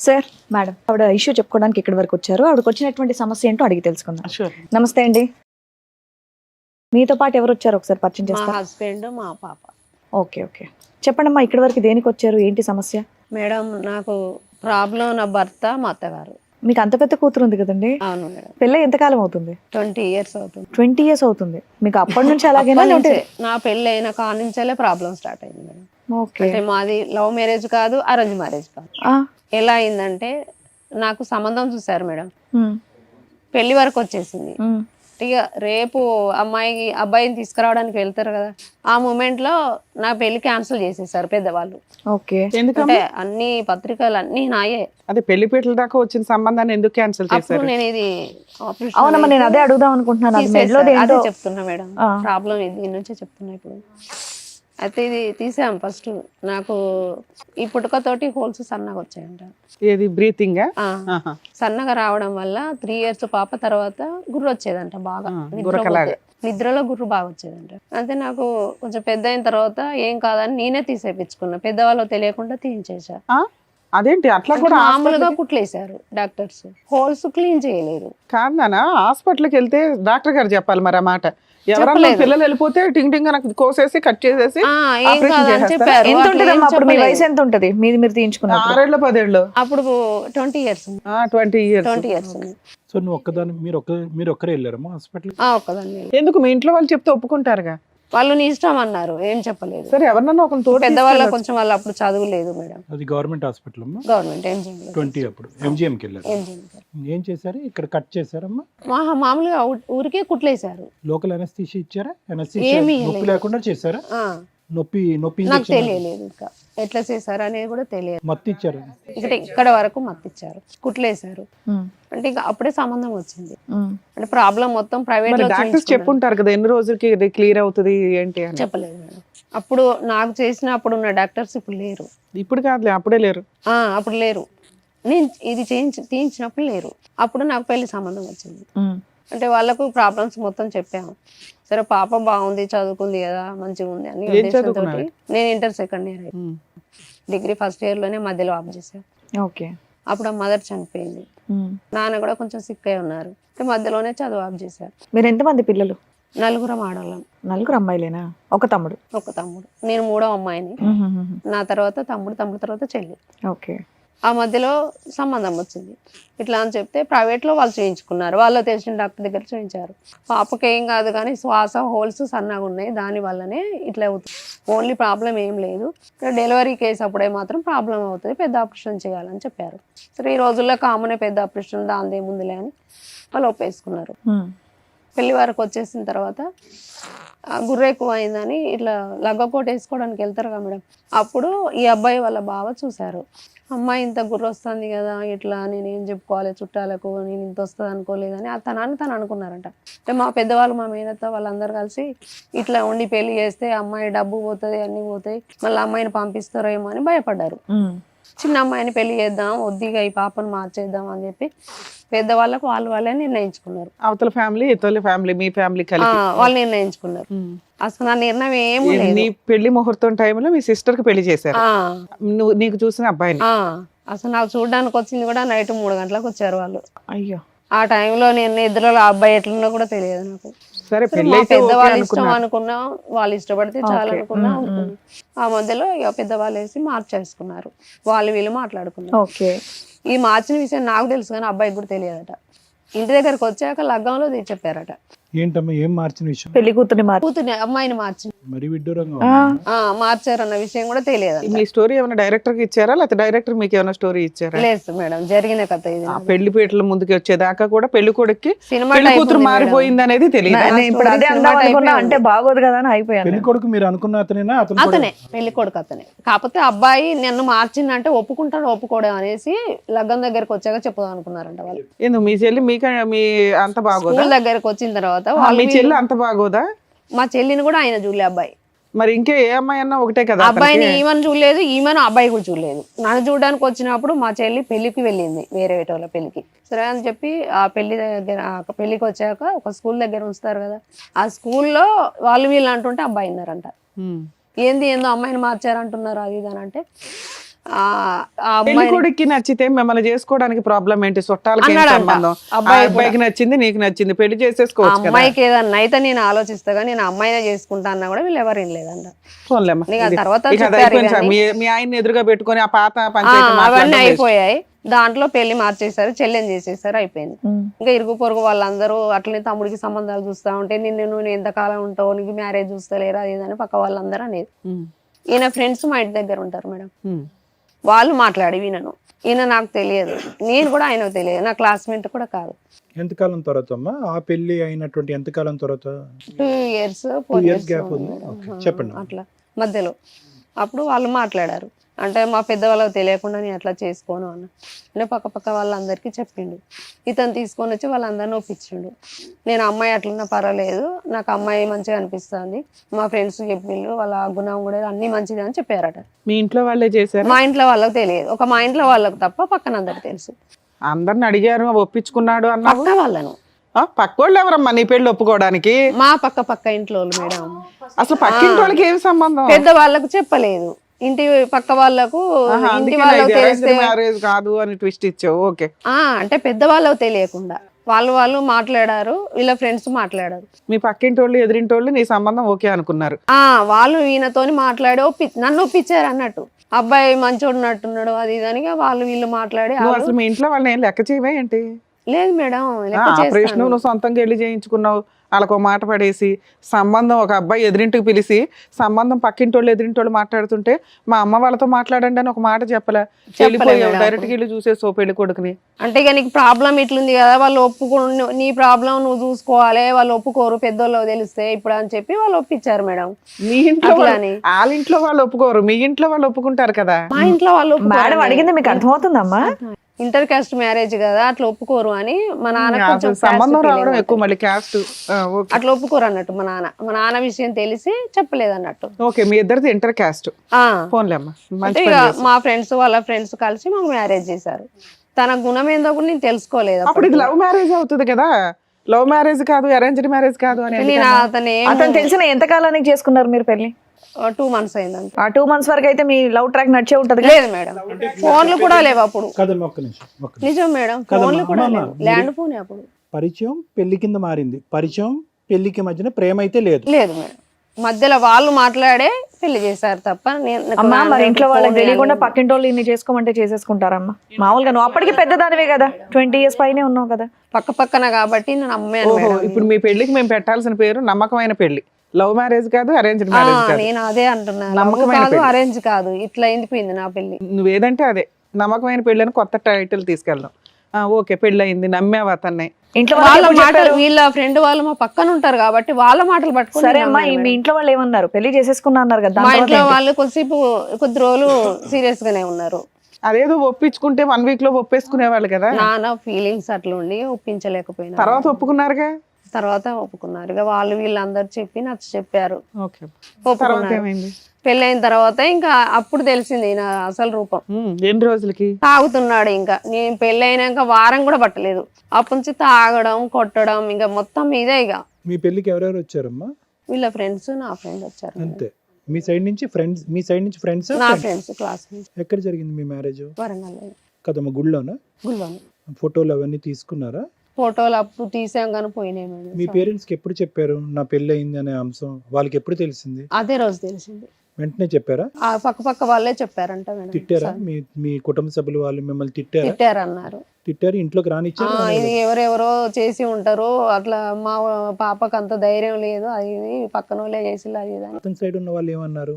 Sir madam ఆవిడ issue చెప్పుకోవడానికి ఇక్కడి వరకు వచ్చారు. ఆవిడకి వచ్చినటువంటి సమస్య ఏంటో అడిగి తెలుసుకుందాం. నమస్తే అండి. మీతో పాటు ఎవరు వచ్చారు ఒకసారి పరిచయం మా చేస్తారు? హస్బెండ్ మా పాప. ఓకే ఓకే చెప్పండి అమ్మా, ఇక్కడి వరకు దేనికి వచ్చారు, ఏంటి సమస్య? మేడం నాకు ప్రాబ్లం నా భర్త మా అత్తగారు. మీకు అంత పెద్ద కూతురు ఉంది కదండి, అవును మేడం. పెళ్ళి ఎంతకాలం అవుతుంది? 20 years అవుతుంది. 20 years అవుతుంది. మీకు అప్పటి నుంచి అలాగేనా? అప్పటి లేదంటే నుంచే, నా పెళ్ళి అయిన కాడ నుంచే ప్రాబ్లం స్టార్ట్ అయింది మేడం. ఓకే అంటే మాది లవ్ మ్యారేజ్ కాదు, అరేంజ్ మ్యారేజ్ కాదు. ఎలా అయిందంటే నాకు సంబంధం చూశారు మేడం, పెళ్లి వరకు వచ్చేసింది. ఇక రేపు అబ్బాయిని తీసుకురావడానికి వెళ్తారు కదా, ఆ మూమెంట్ లో నా పెళ్లి క్యాన్సిల్ చేసేసారు పెద్దవాళ్ళు. ఓకే, ఎందుకంటే అన్ని పత్రికలు అన్ని నాయే. అదే పెళ్లిపీటల దాకా వచ్చిన సంబంధాన్ని ఎందుకు క్యాన్సిల్ అప్పుడు చేశారు? నేను ఇది అవునమ్మా, నేను అదే అడుగుదాం అనుకుంటున్నాను. అది మెడలోది అదే ఏంటో చెప్తున్నా మేడం, ప్రాబ్లం దీని నుంచే చెప్తున్నా. ఇప్పుడు అయితే ఇది తీసాం ఫస్ట్. నాకు ఈ పుట్టుకతోటి హోల్స్ సన్నగా వచ్చాయంట. ఏది బ్రీతింగ్? సన్నగా రావడం వల్ల 3 years పాప తర్వాత గుర్రు వచ్చేదంట బాగా. నిద్రలో గుర్రు బాగా వచ్చేదంట. అంటే నాకు కొంచెం పెద్ద అయిన తర్వాత ఏం కాదని నేనే తీసేపించుకున్నా, పెద్దవాళ్ళు తెలియకుండా తీయించేసా. అదేంటి అట్లా కూడా? మామూలుగా కుట్లేశారు డాక్టర్స్, హోల్స్ క్లీన్ చేయలేరు. కాదనా, హాస్పిటల్కి వెళ్తే డాక్టర్ గారు చెప్పాలి మరి ఆ మాట. ఎవరన్నా పిల్లలు వెళ్ళిపోతే టింగ్ టింగ్ నాకు కోసేసి కట్ చేసేసి చెప్పారు. ఎంత ఉంటదమ్మా అప్పుడు? మీ వయసు ఎంత ఉంటది మీరు తీయించుకున్నారు? 6 ఏళ్ళు 10 ఏళ్ళు? అప్పుడు 20 years. 20 years. 20 years. సో నువ్వు ఒక్కదాని మీరు ఒక్కరే వెళ్ళారమ్మా హాస్పిటల్? ఒక్కదాన్ని. ఎందుకు? మీ ఇంట్లో వాళ్ళు చెప్తే ఒప్పుకుంటారుగా. వాళ్ళు నీ ఇష్టం అన్నారు, ఏం చెప్పలేదు. సరే, ఎవరన్నా ఒక తోడు పెద్దవాళ్ళ కొంచెం వాళ్ళు అప్పుడు చదువు లేదు మేడం. అది గవర్నమెంట్ హాస్పిటల్ అమ్మా? గవర్నమెంట్ 20 అప్పుడు ఎంజిఎంకి వెళ్ళారు. ఏం చేశారు? ఇక్కడ కట్ చేశారమ్మా? మామూలుగా ఊరికే కుట్లేశారు. లోకల్ అనస్థీషియా ఇచ్చారా? అనస్థీషియా నొప్పి లేకుండా చేశారా? నొప్పి నాకు తెలియలేదు ఇంకా ఎట్లా చేశారు అనేది కూడా తెలియదు. మత్తు ఇచ్చారు? ఇక్కడ వరకు మత్తు ఇచ్చారు, కుట్లేశారు. అంటే ఇంకా అప్పుడే సంబంధం వచ్చింది. అంటే ప్రాబ్లం మొత్తం ప్రైవేట్ డాక్టర్స్ చెప్పుంటారు కదా, ఎన్ని రోజులకి ఇది క్లియర్ అవుతుంది ఏంటి అని. చెప్పలేదు మేడం. అప్పుడు నాకు చేసినప్పుడు ఉన్న డాక్టర్స్ ఇప్పుడు లేరు. ఇప్పుడు కాదులే, అప్పుడే లేరు. అప్పుడు లేరు. నేను ఇది తీయించినప్పుడు లేరు. అప్పుడు నాకు పెళ్లి సంబంధం వచ్చింది. అంటే వాళ్ళకు ప్రాబ్లమ్స్ మొత్తం చెప్పాము. సరే పాప బాగుంది, చదువుకుంది కదా, మంచిగా ఉంది అని ఉద్దేశంతో నేను inter 2nd year degree 1st year లోనే మధ్యలో ఆఫ్ చేశాను. ఓకే. అప్పుడు మదర్ చనిపోయింది, నాన్న కూడా కొంచెం సిక్ అయి ఉన్నారు. మధ్యలోనే చదువు ఆఫ్ చేశారు. మీరు ఎంతమంది పిల్లలు? 4 ఆడవాళ్ళం. 4 అమ్మాయిలేనా? ఒక తమ్ముడు? ఒక తమ్ముడు. నేను 3వ అమ్మాయిని. నా తర్వాత తమ్ముడు తర్వాత చెల్లి. ఓకే. ఆ మధ్యలో సంబంధం వచ్చింది. ఇట్లా అని చెప్తే ప్రైవేట్లో వాళ్ళు చేయించుకున్నారు. వాళ్ళు తెలిసిన డాక్టర్ దగ్గర చేయించారు. పాపకి ఏం కాదు కానీ శ్వాస హోల్స్ సన్నగా ఉన్నాయి, దాని వల్లనే ఇట్లా అవుతుంది. ఓన్లీ ప్రాబ్లం ఏం లేదు, డెలివరీ కేసు అప్పుడే మాత్రం ప్రాబ్లం అవుతుంది, పెద్ద ఆపరేషన్ చేయాలని చెప్పారు. సరే ఈ రోజుల్లో కామనే పెద్ద ఆపరేషన్, దాని ఏముందిలే అని వాళ్ళు ఒప్పేసుకున్నారు. పెళ్లి వరకు వచ్చేసిన తర్వాత గుర్రె ఎక్కువ అయిందని ఇట్లా లగ్గకోట వేసుకోవడానికి వెళ్తారు కదా మేడం, అప్పుడు ఈ అబ్బాయి వాళ్ళ బావ చూశారు. అమ్మాయి ఇంత గుర్ర వస్తుంది కదా, ఇట్లా నేను ఏం చెప్పుకోవాలి చుట్టాలకు, నేను ఇంత వస్తుంది అనుకోలేదని తను అనుకున్నారంట. అంటే మా పెద్దవాళ్ళు, మా మేనత్త వాళ్ళందరూ కలిసి ఇట్లా ఉండి పెళ్లి చేస్తే అమ్మాయి డబ్బు పోతుంది, అన్నీ పోతాయి, మళ్ళీ అమ్మాయిని పంపిస్తారేమో అని భయపడ్డారు. చిన్న అమ్మాయిని పెళ్లి చేద్దాం, వద్దిగా ఈ పాపను మార్చేద్దాం అని చెప్పి పెద్దవాళ్ళకు వాళ్ళే నిర్ణయించుకున్నారు. అవతల ఫ్యామిలీ ఇతల ఫ్యామిలీ, మీ ఫ్యామిలీ కలిపి వాళ్ళు నిర్ణయించుకున్నారు. అసలు నా నిర్ణయం ఏమీ లేదు. నీ పెళ్లి ముహూర్తం టైంలో మీ సిస్టర్ కి పెళ్లి చేశారు, నీకు చూసిన అబ్బాయిని. అసలు నాకు చూడడానికి వచ్చింది కూడా నైట్ 3 గంటలకు వచ్చారు వాళ్ళు. అయ్యో, ఆ టైంలో నేను నిద్రలో ఆ అబ్బాయి ఎట్లున్నా కూడా తెలియదు నాకు. సరే, పెద్దవాళ్ళు ఇష్టం అనుకున్నా, వాళ్ళు ఇష్టపడితే చాలా అనుకున్నా. ఆ మధ్యలో ఇక పెద్దవాళ్ళు వేసి మార్చేసుకున్నారు, వీళ్ళు మాట్లాడుకున్నారు. ఓకే. ఈ మార్చిన విషయం నాకు తెలుసు కానీ అబ్బాయికి కూడా తెలియదట. ఇంటి దగ్గరకు వచ్చాక లగ్గంలో చెప్పారట. ఏంటమ్మా ఏం మార్చిన విషయం? పెళ్లి కూతుర్ని అమ్మాయిని మార్చి మరి విడ్డూరంగా మార్చారన్న విషయం కూడా తెలియదు. మీ స్టోరీ ఏమైనా డైరెక్టర్ కి ఇచ్చారా, లేకపోతే డైరెక్టర్ మీకు ఏమైనా స్టోరీ ఇచ్చారా? లేదు మేడం, జరిగిన కథ ఇది. పెళ్లి పీటల ముందుకు వచ్చేదాకా కూడా పెళ్లి కొడుక్కి సినిమా కూతురు మారిపోయింది అనేది తెలియదు. ఇప్పుడు అదే అంటే బాగోదు కదా అని అయిపోయాను. పెళ్లి కొడుకు మీరు అనుకున్న అతనేనా? అతనే పెళ్లి కొడుకు, అతనే. కాకపోతే అబ్బాయి నన్ను మార్చిందంటే ఒప్పుకుంటాడు ఒప్పుకోవడం అనేసి లగ్గం దగ్గరకు వచ్చాక చెప్పుదాం అనుకున్నారంట వాళ్ళు. ఎందుకు మీ చెల్లి మీ అంత బాగోదా? స్కూల్ దగ్గరకు వచ్చిన తర్వాత మీ చెల్లి అంత బాగోదా? మా చెల్లిని కూడా ఆయన చూడలే అబ్బాయి. మరి ఇంకే ఏ అమ్మాయి అన్నా ఒకటే కదా. అబ్బాయిని ఈమెను చూడలేదు, ఈమెను అబ్బాయి కూడా చూడలేదు. నన్ను చూడడానికి వచ్చినప్పుడు మా చెల్లి పెళ్లికి వెళ్ళింది, వేరే వాళ్ళ పెళ్లికి. సరే అని చెప్పి ఆ పెళ్లికి వచ్చాక ఒక స్కూల్ దగ్గర ఉంచుతారు కదా, ఆ స్కూల్లో వీళ్ళు అంటుంటే అబ్బాయి ఉన్నారంట. ఏందో అమ్మాయిని మార్చారంటున్నారు అది ఇది అని అంటే ఆ పెళ్లి అమ్మాయి కొడుక్కి నచ్చితే మిమ్మల్ని చేసుకోవడానికి ప్రాబ్లం ఏంటి? చుట్టాలకి ఏం అన్నాడంట. సంబంధం? ఆ అబ్బాయి అబ్బాయికి నచ్చింది, నీకు నచ్చింది, పెళ్లి ఆ చేసేసుకోవచ్చు కదా. అమ్మాయికి ఏదన్నా అయితే నేను ఆలోచిస్తాగా, నేను అమ్మాయినే చేసుకుంటా అన్నా కూడా వీళ్ళు ఎవరు వినలేదంట. పోన్లేమ్మా, నీకు ఆ ఇది- తర్వాత ఇక అది చెప్పారు అయిపోయింది సార్. ఇవన్నీ. మీ ఆయన్ని ఎదురుగా పెట్టుకొని ఆ పాత ఆ, పంచాయతీ అవన్నీ మాట్లాడడం waste. అయిపోయాయి. దాంట్లో పెళ్లి మార్చేశారు, చెల్లెని చేసేసారు, అయిపోయింది. ఉమ్. ఇంకా ఇరుగు పొరుగు వాళ్ళందరూ అట్లనే తమ్ముడికి సంబంధాలు చూస్తా ఉంటే నువ్వు ఎంతకాలం ఉంటావు, నీకు మ్యారేజ్ చూస్తలేరా అది ఇదని పక్క వాళ్ళందరూ అనేది. ఉమ్, ఈయన ఫ్రెండ్స్ మా ఇంటి దగ్గర ఉంటారు మేడం, ఉమ్. వాళ్ళు మాట్లాడి వినను. ఈయన నాకు తెలియదు, నేను కూడా ఆయనకు తెలియదు, నా క్లాస్మేట్ కూడా కాదు. ఎంతకాలం తర్వాత అమ్మా ఆ పెళ్లి అయినటువంటి ఎంతకాలం తర్వాత? 2 years 4 years years gap ఉంది. Okay, చెప్పండి. అట్లా మధ్యలో అప్పుడు వాళ్ళు మాట్లాడారు. అంటే మా పెద్దవాళ్ళకి తెలియకుండా నేను అట్లా చేసుకోను అన్న. అంటే పక్క వాళ్ళందరికీ చెప్పిండు. ఇతను తీసుకొని వచ్చి వాళ్ళందరినీ ఒప్పించిండు. నేను అమ్మాయి అట్లున్నా పర్వాలేదు, నాకు అమ్మాయి మంచిగా అనిపిస్తుంది, మా ఫ్రెండ్స్ చెప్పిండు, వాళ్ళ గుణం కూడా అన్ని మంచిది అని చెప్పారట. మీ ఇంట్లో వాళ్ళే చేశారు? మా ఇంట్లో వాళ్ళకి తెలియదు, ఒక మా ఇంట్లో వాళ్ళకి తప్ప పక్కన అందరికి తెలుసు. అందరిని అడిగారు, ఒప్పించుకున్నాడు అన్నావు. పక్క వాళ్ళను, పక్కోళ్ళు ఎవరమ్మా నీ పెళ్లి ఒప్పుకోవడానికి? మా పక్క ఇంట్లో వాళ్ళు మేడం. అసలు పక్కింటి వాళ్ళకి ఏం సంబంధం? పెద్ద వాళ్ళకు చెప్పలేదు, ఇంటి పక్క వాళ్ళకు, ఇంటి వాళ్ళకు తెలిస్తే మ్యారేజ్ కాదు అని ట్విస్ట్ ఇచ్చావు. ఓకే. అంటే పెద్దవాళ్ళకు తెలియకుండా వాళ్ళు మాట్లాడారు, వీళ్ళ ఫ్రెండ్స్ మాట్లాడారు. మీ పక్కింటి వాళ్ళు ఎదిరింటి వాళ్ళు నీ సంబంధం ఓకే అనుకున్నారు. వాళ్ళు ఈయనతోని మాట్లాడి నన్ను ఒప్పించారు అన్నట్టు. అబ్బాయి మంచోడు ఉన్నట్టున్నాడు అది ఇదనిగా వాళ్ళు వీళ్ళు మాట్లాడి. నువ్వు అసలు మీ ఇంట్లో వాళ్ళని ఏం లెక్క చేయవే ఏంటి? లేదు మేడం, ఆపరేషన్ నువ్వు సొంతంగా వెళ్ళి చేయించుకున్నావు, వాళ్ళకు ఒక మాట పడేసి సంబంధం ఒక అబ్బాయి ఎదిరింటికి పిలిచి సంబంధం పక్కింటి వాళ్ళు ఎదిరింటి వాళ్ళు మాట్లాడుతుంటే మా అమ్మ వాళ్ళతో మాట్లాడండి అని ఒక మాట చెప్పలే, వెళ్ళిపోయావు డైరెక్ట్గా వెళ్ళి చూసేసో పెళ్లి కొడుకుని. అంటే ఇక నీకు ప్రాబ్లం ఇట్లుంది కదా, వాళ్ళు నీ ప్రాబ్లం నువ్వు చూసుకోవాలి, వాళ్ళు ఒప్పుకోరు పెద్దోళ్ళు తెలిస్తే ఇప్పుడు అని చెప్పి వాళ్ళు ఒప్పించారు మేడం. మీ ఇంట్లో వాళ్ళ ఇంట్లో వాళ్ళు ఒప్పుకోరు, మీ ఇంట్లో వాళ్ళు ఒప్పుకుంటారు కదా. మా ఇంట్లో వాళ్ళు మేడం అడిగింది మీకు అర్థమవుతుందమ్మా? ఇంటర్ కాస్ట్ మ్యారేజ్ కదా, అట్లా ఒప్పుకోరు అని మా నాన్న సంబంధం రావడం ఎక్కువ మళ్ళీ క్యాస్ట్ అట్లా ఒప్పుకోరు అన్నట్టు. మా నాన్న విషయం తెలిసి చెప్పలేదు అన్నట్టు. ఓకే, మీ ఇద్దరిది ఇంటర్ క్యాస్ట్. ఫోన్లేమ్మా, అంటే ఇక మా ఫ్రెండ్స్ వాళ్ళ ఫ్రెండ్స్ కలిసి మాకు మ్యారేజ్ చేశారు. తన గుణం ఏందో కూడా నేను తెలుసుకోలేదు. అప్పుడు ఇది లవ్ మ్యారేజ్ అవుతుంది కదా, లవ్ మ్యారేజ్ కాదు అరేంజ్డ్ మ్యారేజ్ కాదు అని. నేను అతను తెలిసిన ఎంత కాలానికి చేసుకున్నారు మీరు పెళ్లి? 2 months అయిందంట. ఆ 2 months వరకు అయితే మీ లవ్ ట్రాక్ నడిచే ఉంటది. లేదు మేడం, ఫోన్లు కూడా లేవు అప్పుడు. కదమ్మా, ఒక్క నిమిషం. నిజం మేడం, ఫోన్లు కూడా లేవు, ల్యాండ్ ఫోన్ అప్పుడు. పరిచయం పెళ్లి కింద మారింది, పరిచయం పెళ్లికి మధ్యన ప్రేమ అయితే లేదు. లేదు మేడం, మధ్యలో వాళ్ళు మాట్లాడే పెళ్లి చేశారు తప్ప. అమ్మా మరి ఇంట్లో వాళ్ళకి తెలియకుండా పక్కింటి వాళ్ళు ఇన్ని చేసుకోమంటే చేసేసుకుంటారమ్మా? మామూలుగా నువ్వు అప్పటికి పెద్దదానివే కదా, 20 years పైనే ఉన్నావు కదా. పక్కన కాబట్టి నేను అమ్మాయి. ఇప్పుడు మీ పెళ్లికి మేము పెట్టాల్సిన పేరు నమ్మకమైన పెళ్లి, లవ్ మ్యారేజ్ కాదు అరేంజ్డ్ మ్యారేజ్ కాదు. నేను అదే అంటున్నా, నమ్మకమైన కాదు అరేంజ్ కాదు, ఇట్లా ఎండిపోయింది నా పెళ్లి. నువ్వేదంటే అదే నమ్మకమైన పెళ్లి అని కొత్త టైటిల్ తీసుకెళ్దాం. ఓకే, పెళ్లి అయింది, నమ్మేవా అతన్ని? ఇంట్లో వాళ్ళ మాటలు, వీళ్ళ ఫ్రెండ్ వాళ్ళు మా పక్కన ఉంటారు కాబట్టి వాళ్ళ మాటలు పట్టుకుని. సరే అమ్మా, మీ ఇంట్లో వాళ్ళు ఏమన్నారు? పెళ్లి చేసేసుకున్నా అన్నారు కదా. మా ఇంట్లో వాళ్ళు కొద్ది రోజులు సీరియస్ గానే ఉన్నారు. అదేదో ఒప్పించుకుంటే 1 week లో ఒప్పేసుకునేవాళ్ళు కదా. నాన్న ఫీలింగ్స్ అట్లా ఉండి ఒప్పించలేకపోయినా తర్వాత ఒప్పుకున్నారుగా. తర్వాత ఒప్పుకున్నారు. ఇక వాళ్ళు వీళ్ళందరూ చెప్పి నచ్చ చెప్పారు, ఓకే. తర్వాత ఏమైంది? పెళ్ళైన తర్వాత ఇంకా అప్పుడు తెలిసింది నా అసలు రూపం. ఎన్ని రోజులకి? తాగుతున్నాడు. ఇంకా నేను పెళ్ళైనాక వారం కూడా పట్టలేదు, అప్పటి నుంచి తాగడం కొట్టడం ఇంకా మొత్తం మీదే. ఇక మీ పెళ్లికి ఎవరెవరు వచ్చారమ్మా? వీళ్ళ ఫ్రెండ్స్, నా ఫ్రెండ్ వచ్చారు. అంతే. మీ సైడ్ నుంచి ఫ్రెండ్స్? మీ సైడ్ నుంచి ఫ్రెండ్స్? నా ఫ్రెండ్స్, క్లాస్ ఫ్రెండ్స్. ఎక్కడ జరిగింది మీ మ్యారేజ్? వరంగల్ కదమ్మా, గుళ్ళోనా? గుల్వాను. ఫోటోలు అవన్నీ తీసుకున్నారా? ఫోటోలు అప్పుడు తీసాం కానీ పోయినాయి మేడం. మీ పేరెంట్స్ కి ఎప్పుడు చెప్పారు నా పెళ్లి అయింది అనే అంశం? వాళ్ళకి ఎప్పుడు తెలిసింది? అదే రోజు తెలిసింది. వెంటనే చెప్పారా? ఆ పక్క వాళ్ళే చెప్పారంట మేడం. తిట్టారా? మీ కుటుంబ సభ్యులు వాళ్ళు మిమ్మల్ని తిట్టారా? తిట్టారన్నారు. తిట్టారు, ఇంట్లోకి రానిచ్చారు. ఇది ఎవరెవరో చేసి ఉంటారు, అట్లా మా పాపకు అంత ధైర్యం లేదు, అది పక్కన వాళ్ళే చేసి అది ఇది అని. అతని సైడ్ ఉన్న వాళ్ళు ఏమన్నారు?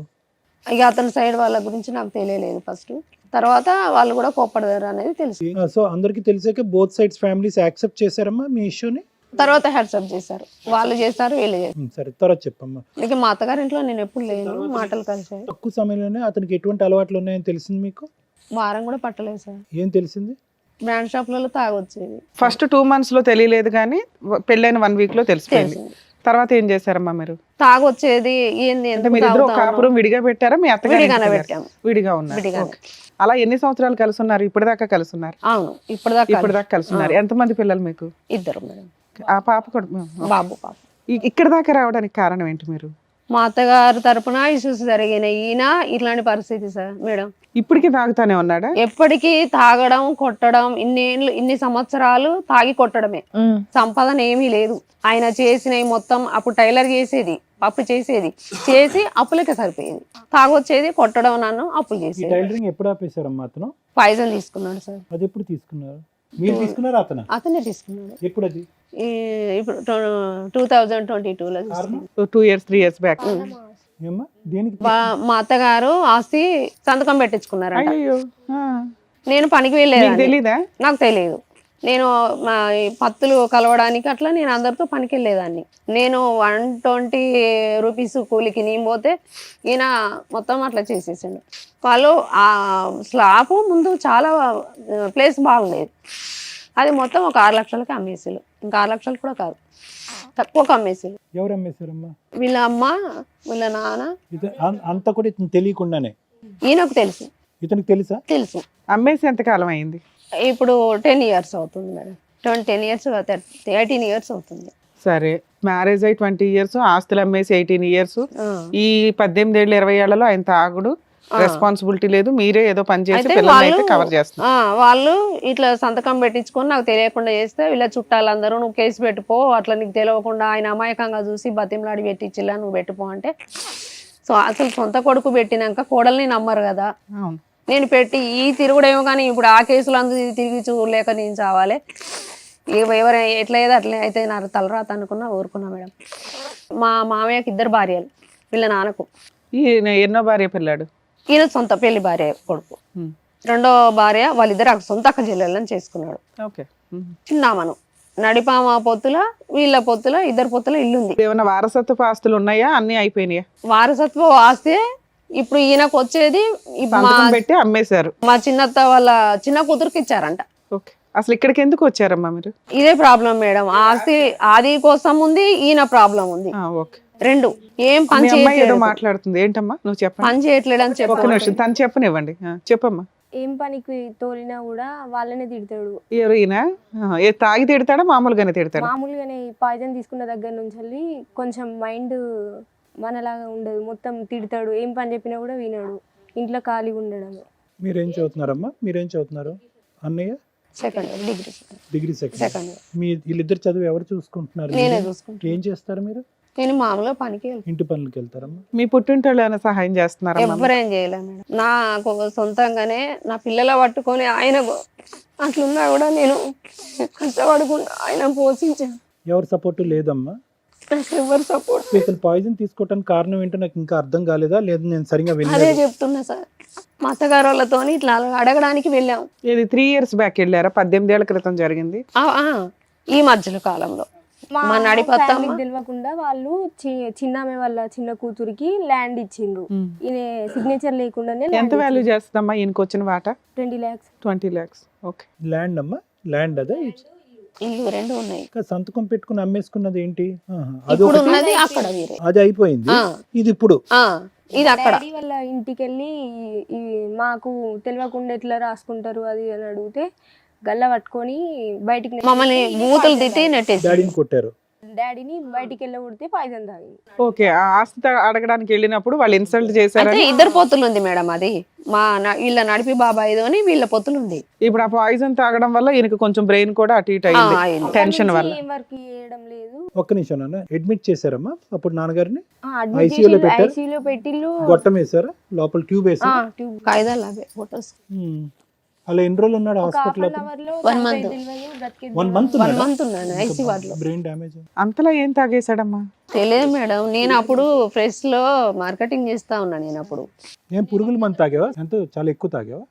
ఇక అతని సైడ్ వాళ్ళ గురించి నాకు తెలియలేదు ఫస్ట్, తర్వాత వాళ్ళు కూడా కోప్పడతారు అనేది తెలుసు. సో అందరికి తెలిసాక బోత్ సైడ్స్ ఫ్యామిలీస్ యాక్సెప్ట్ చేశారమ్మా మీ ఇష్యూని? తర్వాత హ్యాట్సప్ చేశారు, వాళ్ళు చేశారు వీళ్ళు చేశారు. సరే, తర్వాత చెప్పమ్మా. ఇక మా అత్తగారింట్లో నేను ఎప్పుడు లేను, మాటలు కలిసాయి. తక్కువ సమయంలోనే అతనికి ఎటువంటి అలవాట్లు ఉన్నాయని తెలిసింది మీకు? వారం కూడా పట్టలేదు సార్. ఏం తెలిసింది? బ్రాండ్ షాప్లలో తాగొచ్చేది. ఫస్ట్ 2 months లో తెలియలేదు కానీ పెళ్ళైన 1 week లో తెలిసిపోయింది. తర్వాత ఏం చేశారమ్మా మీరు? తాగొచ్చేది ఏంది, అంటే మీరు ఇద్దరు కాపురం విడిగా పెట్టారా? మీ అత్తగారు పెట్టాము, విడిగా ఉన్నారు. అలా ఎన్ని సంవత్సరాలు కలిసి ఉన్నారు? ఇప్పటిదాకా కలిసి ఉన్నారు? అవును, ఇప్పటిదాకా కలిసి ఉన్నారు. ఎంతమంది పిల్లలు మీకు? 2 మేడం. ఆ పాప కూడా బాబు పాప. ఇక్కడ దాకా రావడానికి కారణం ఏంటి? మీరు మా అత్తగారు తరపున ఇష్యూస్ జరిగినాయి. ఈయన ఇట్లాంటి పరిస్థితి సార్ మేడం. ఇప్పటికీ తాగుతానే ఉన్నాడా? ఎప్పటికీ తాగడం కొట్టడం, ఇన్ని సంవత్సరాలు తాగి కొట్టడమే. సంపాదన ఏమీ లేదు. ఆయన చేసినవి మొత్తం అప్పుడు టైలర్ చేసేది, అప్పు చేసి అప్పులకే సరిపోయేది. తాగొచ్చేది, కొట్టడం, నన్ను అప్పులు ఈ చేసేది. టైలరింగ్ ఎప్పుడు ఆపేశారమ్మా అతను? పాయిజన్ తీసుకున్నాడు సార్. అది ఎప్పుడు తీసుకున్నారు? మీరు తీసుకున్నారా అతను? అతనే తీసుకున్నాడు. ఎప్పుడు అది? ఇప్పుడు 2022లో తీసుకున్నాడు. 2 years 3 years బ్యాక్. ఏమ్మా దేనికి? మా అత్తగారు ఆస్తి సంతకం పెట్టించుకున్నారంట. అయ్యో, నేను పనికి మీకు వెళ్ళేదాన్ని. తెలీదా? నాకు తెలియదు. నేను మా ఈ పత్తులు కలవడానికి అట్లా నేను అందరితో పనికి వెళ్ళేదాన్ని. నేను 120 రూపీస్ కూలికి నేను పోతే ఈయన మొత్తం అట్లా చేసేసాడు. వాళ్ళు ఆ స్లాబ్ ముందు చాలా ప్లేస్ బాగుండేది, అది మొత్తం ఒక 6 లక్షలకి అమ్మేసారు. ఇంకా 6 లక్షలు కూడా కాదు, తక్కువకి అమ్మేసారు. ఎవరు అమ్మేశారమ్మా? వీళ్ళ అమ్మ, వీళ్ళ నాన్న. అంత కూడా ఇతను తెలియకుండానే? ఈయనకు తెలుసు. ఇతనికి తెలుసా? తెలుసు. అమ్మేసి ఎంతకాలం అయింది? ఇప్పుడు 10 years అవుతుంది మేడం. 10 years 18 years అవుతుంది. సరే, మ్యారేజ్ అయి 20 years, ఆస్తులు అమ్మేసి 18 years. ఈ 18 ఏళ్ళు 20 ఏళ్లలో ఆయన తాగుడు, రెస్పాన్సిబిలిటీ లేదు, మీరే ఏదో పని చేసి పిల్లల్ని అయితే కవర్ చేస్తున్నారు. వాళ్ళు ఇట్లా సంతకం పెట్టించుకొని నాకు తెలియకుండా చేస్తే వీళ్ళ చుట్టాలందరూ నువ్వు కేసు పెట్టుకో, అట్లా నీకు తెలియకుండా ఆయన అమాయకంగా చూసి బతిమలాడి పెట్టించిలా నువ్వు పెట్టుకో అంటే, సో అసలు సొంత కొడుకు పెట్టినాక కోడల్ని నమ్మరు కదా. అవును. నేను పెట్టి ఈ తిరుగుడేమో కానీ ఇప్పుడు ఆ కేసులు అందరూ తిరిగి చూడలేక నేను చావాలి. ఎవరు ఎట్లా ఏదో అట్లా అయితే నా తలరాత అనుకున్నా ఊరుకున్నా మేడం. మా మామయ్యకి 2 భార్యలు, వీళ్ళ నాన్నకు. ఈయన ఎన్నో భార్య పిల్లాడు? ఈయన సొంత పెళ్లి భార్య కొడుకు. రెండో భార్య వాళ్ళిద్దరు సొంత అక్క చెల్లెళ్ళని చేసుకున్నాడు. ఓకే. చిన్నామను నడిపామ పొత్తుల, వీళ్ళ పొత్తుల, 2 పొత్తుల ఇల్లుంది. ఏమైనా వారసత్వ ఆస్తులు ఉన్నాయా? అన్ని అయిపోయినాయా? వారసత్వ ఆస్తి ఇప్పుడు ఈయనకు వచ్చేది సంతకం పెట్టి అమ్మేశారు. మా చిన్నత్త వాళ్ళ చిన్న కూతురుకి ఇచ్చారంట. ఓకే. అసలు ఇక్కడికి ఎందుకు వచ్చారమ్మా మీరు? ఇదే ప్రాబ్లం మేడం. ఆస్తి ఆది కోసం ఉంది, ఈయన ప్రాబ్లం ఉంది. ఓకే. రెండు ఏం పని మీ అమ్మాయి ఏదో చేయట్లేదు, మాట్లాడుతుంది, ఏంటమ్మా? నువ్వు చెప్పండి. పని చేయట్లేదు అని ఒక నిమిషం చెప్పి తను చెప్పనివ్వండి. చెప్పమ్మా. ఏం పనికి తోలినా కూడా వాళ్ళనే తిడతాడు. ఎవరు ఈయన? తాగి తిడతాడా, మామూలుగానే తిడతాడా? మామూలుగానే పాయిజన్ తీసుకున్న దగ్గర నుంచి వెళ్ళి కొంచెం మైండ్ మనలాగా ఉండదు, మొత్తం తిడతాడు. ఏం పని చెప్పినా కూడా వినడు, ఇంట్లో ఖాళీగా ఉండడం. మీరేం చదువుతున్నారమ్మా? మీరేం చదువుతున్నారు? అన్నయ్య సెకండ్ డిగ్రీ సెకండ్. సెకండ్ మీ వీళ్ళిద్దరు చదువు ఎవరు చూసుకుంటున్నారు? నేనే చూసుకుంటాను. ఏం చేస్తారు మీరు? నేను మామూలుగా పనికి వెళ్తాను. ఇంటి పనులకి వెళ్తారమ్మా? మీ పుట్టింటోళ్ళు ఏమైనా సహాయం చేస్తున్నారా? ఎవరేం చేయలేదు మేడం. నాకు సొంతంగానే నా పిల్లల పట్టుకొని ఆయన అట్లున్నా కూడా నేను కష్టపడకుండా ఆయన పోషించాను. ఎవరు సపోర్ట్ లేదమ్మా? నాకు ఎవరు సపోర్ట్. ఇతను పాయిజన్ తీసుకోవడానికి కారణం ఏంటో నాకు ఇంకా అర్థం కాలేదా? లేదు నేను సరిగా అదే వెళ్ళలేదు. చెప్తున్నా సార్. మా అత్తగారు వాళ్ళతో ఇట్లా అడగడానికి వెళ్ళాం. ఇది 3 years బ్యాక్ వెళ్ళారా? 18 ఏళ్ల క్రితం జరిగింది. ఈ మధ్యలో కాలంలో మా మా నడిపత్తమ్మ ఫ్యామిలీకి తెలియకుండా వాళ్ళు చిన్నామె వాళ్ళ చిన్న కూతురికి ల్యాండ్ ఇచ్చిండ్రు. ఈయన సిగ్నేచర్ లేకుండానే ఎంత వాల్యూ చేస్తుందమ్మా ఈయనకి వచ్చిన వాటా? 20 lakhs. 20 lakhs. ఓకే. ల్యాండ్ అమ్మా? ల్యాండ్ అదే ఇల్లు 2 ఉన్నాయి. ఇంకా సంతకం పెట్టుకుని అమ్మేసుకున్నది ఏంటి? అది ఇప్పుడు ఒకటి, ఉన్నది అక్కడ వేరే. అది అయిపోయింది. ఆ. ఇది ఇప్పుడు ఇది అక్కడ. డాడీ వాళ్ళ ఇంటికి వెళ్ళి మాకు తెలియకుండా ఎట్లా రాసుకుంటారు అది అని అడిగితే గల్ల పట్టుకొని బయటికి మమ్మల్ని మూతులు తిట్టి నెట్టేసి డాడీని కొట్టారు. డాడీని బయటికి వెళ్ళగొడితే పాయిజన్ తాగింది. ఓకే. ఆ ఆస్తి అడగడానికి వెళ్ళినప్పుడు వాళ్ళు ఇన్సల్ట్ చేశారు. అంటే 2 పొత్తులు ఉంది మేడం. అది వీళ్ళ నడిపి బాబాయిదో అని వీళ్ళ పొత్తులు ఉంది. ఇప్పుడు ఆ పాయిజన్ తాగడం వల్ల ఈయనకి కొంచెం బ్రెయిన్ కూడా అటు ఇటు అయింది, అయింది. టెన్షన్ వల్ల. ఏం వర్క్ చేయడం లేదు. ఒక్క నిమిషం నాన్న, అడ్మిట్ చేశారమ్మా అప్పుడు నాన్నగారిని? అడ్మిట్ ICU లో పెట్టారు? ఐసీయూలో పెట్టిల్లు. గొట్టం వేసారా? లోపల ట్యూబ్ వేసారా? ట్యూబ్ కాయిదాలు అవే ఫోటోస్. అలా ఎన్ని రోజులు ఉన్నాడు హాస్పిటల్? 1 hour లో 1 month. 1 month 1 month ఉన్నాను ఐసీ వార్డులో. Brain damage. అంతలా ఏం తాగేశాడమ్మా? తెలియదు మేడం. నేను అప్పుడు ఫ్రెష్ లో మార్కెటింగ్ చేస్తా ఉన్నా. నేను అప్పుడు ఏం పురుగుల మందు తాగావా? ఎంతో చాలా ఎక్కువ తాగావా?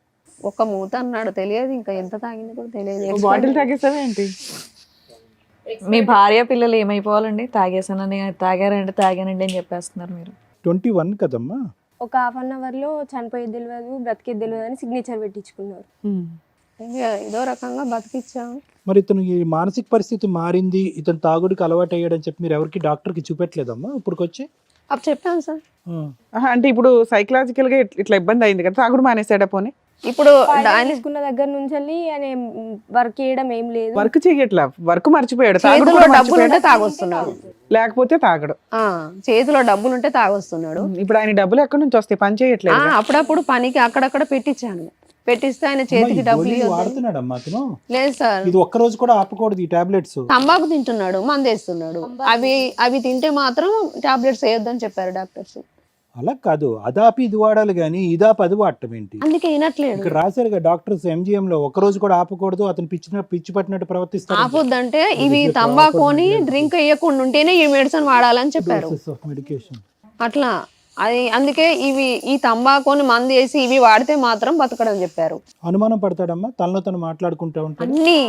ఒక మూత అన్నాడు, తెలియదు. ఇంకా ఎంత తాగింది కూడా తెలియదు. బాటిల్ తాగేసావా ఏంటి? మీ భార్య పిల్లలు ఏమైపోవాలండి? తాగానండి అని చెప్పేస్తున్నారు మీరు. 21 కదమ్మా? ఒక 1/2 hour లో చనిపోయేది తెలియదు, బ్రతికేది తెలియదు అని సిగ్నేచర్ పెట్టించుకున్నారు. ఏదో రకంగా బతికిచ్చాం. మరి ఇతను ఈ మానసిక పరిస్థితి మారింది, ఇతను తాగుడికి అలవాటు అయ్యాడని చెప్పి మీరు ఎవరికి డాక్టర్కి చూపెట్టలేదమ్మా ఇప్పుడుకొచ్చి? అప్పుడు చెప్పాను సార్. అంటే ఇప్పుడు సైకలాజికల్ గా ఇట్లా ఇబ్బంది అయింది కదా, తాగుడు మానేసాడా? పోనీ ఇప్పుడు పాయిజన్ తీసుకున్న దగ్గర నుంచి ఆయన వర్క్ చేయడం ఏం లేదు. వర్క్ చెయ్యట్లా, వర్క్ మర్చిపోయాడు, తాగుడు చేతిలో కూడా డబ్బులు ఉంటే మర్చిపోయాడు, తాగొస్తున్నాడు. లేకపోతే తాగడు. చేతిలో డబ్బులు ఉంటే తాగొస్తున్నాడు. ఇప్పుడు ఆయన డబ్బులు ఎక్కడి నుంచి వస్తాయి? పని చేయట్లేదు. అప్పుడప్పుడు పనికి అక్కడక్కడ పెట్టించాను, పెట్టిస్తే ఆయన చేతికి డబ్బులు ఇవ్వద్దు. వాడుతున్నాడమ్మా అతను. లేదు సార్, ఇది ఒక్క రోజు కూడా ఆపకూడదు ఈ టాబ్లెట్స్. తంబాకు తింటున్నాడు, మందేస్తున్నాడు. అవి తింటే మాత్రం టాబ్లెట్స్ వేయొద్దని చెప్పారు డాక్టర్స్. అలా కాదు, అదాపి ఇది వాడాలి కానీ ఇదాపి అది వాడటం ఏంటి? అందుకే వినట్లేదు. ఇక్కడ రాశారుగా డాక్టర్స్ MGM లో ఒక్క రోజు కూడా ఆపకూడదు, అతను పిచ్చి పట్టినట్టు ప్రవర్తిస్తారు. ఆపొద్దంటే ఇవి తంబాకుని డ్రింక్ వేయకుండా ఉంటేనే ఈ మెడిసిన్ వాడాలని చెప్పారు. మెడికేషన్ అట్లా అది అందుకే ఈ తంబాకుని మందు వేసి ఇవి వాడితే మాత్రం బతకడం చెప్పారు. అనుమానం పడతాడమ్మా, తనలో తను మాట్లాడుకుంటూ ఉంటాడు, అన్ని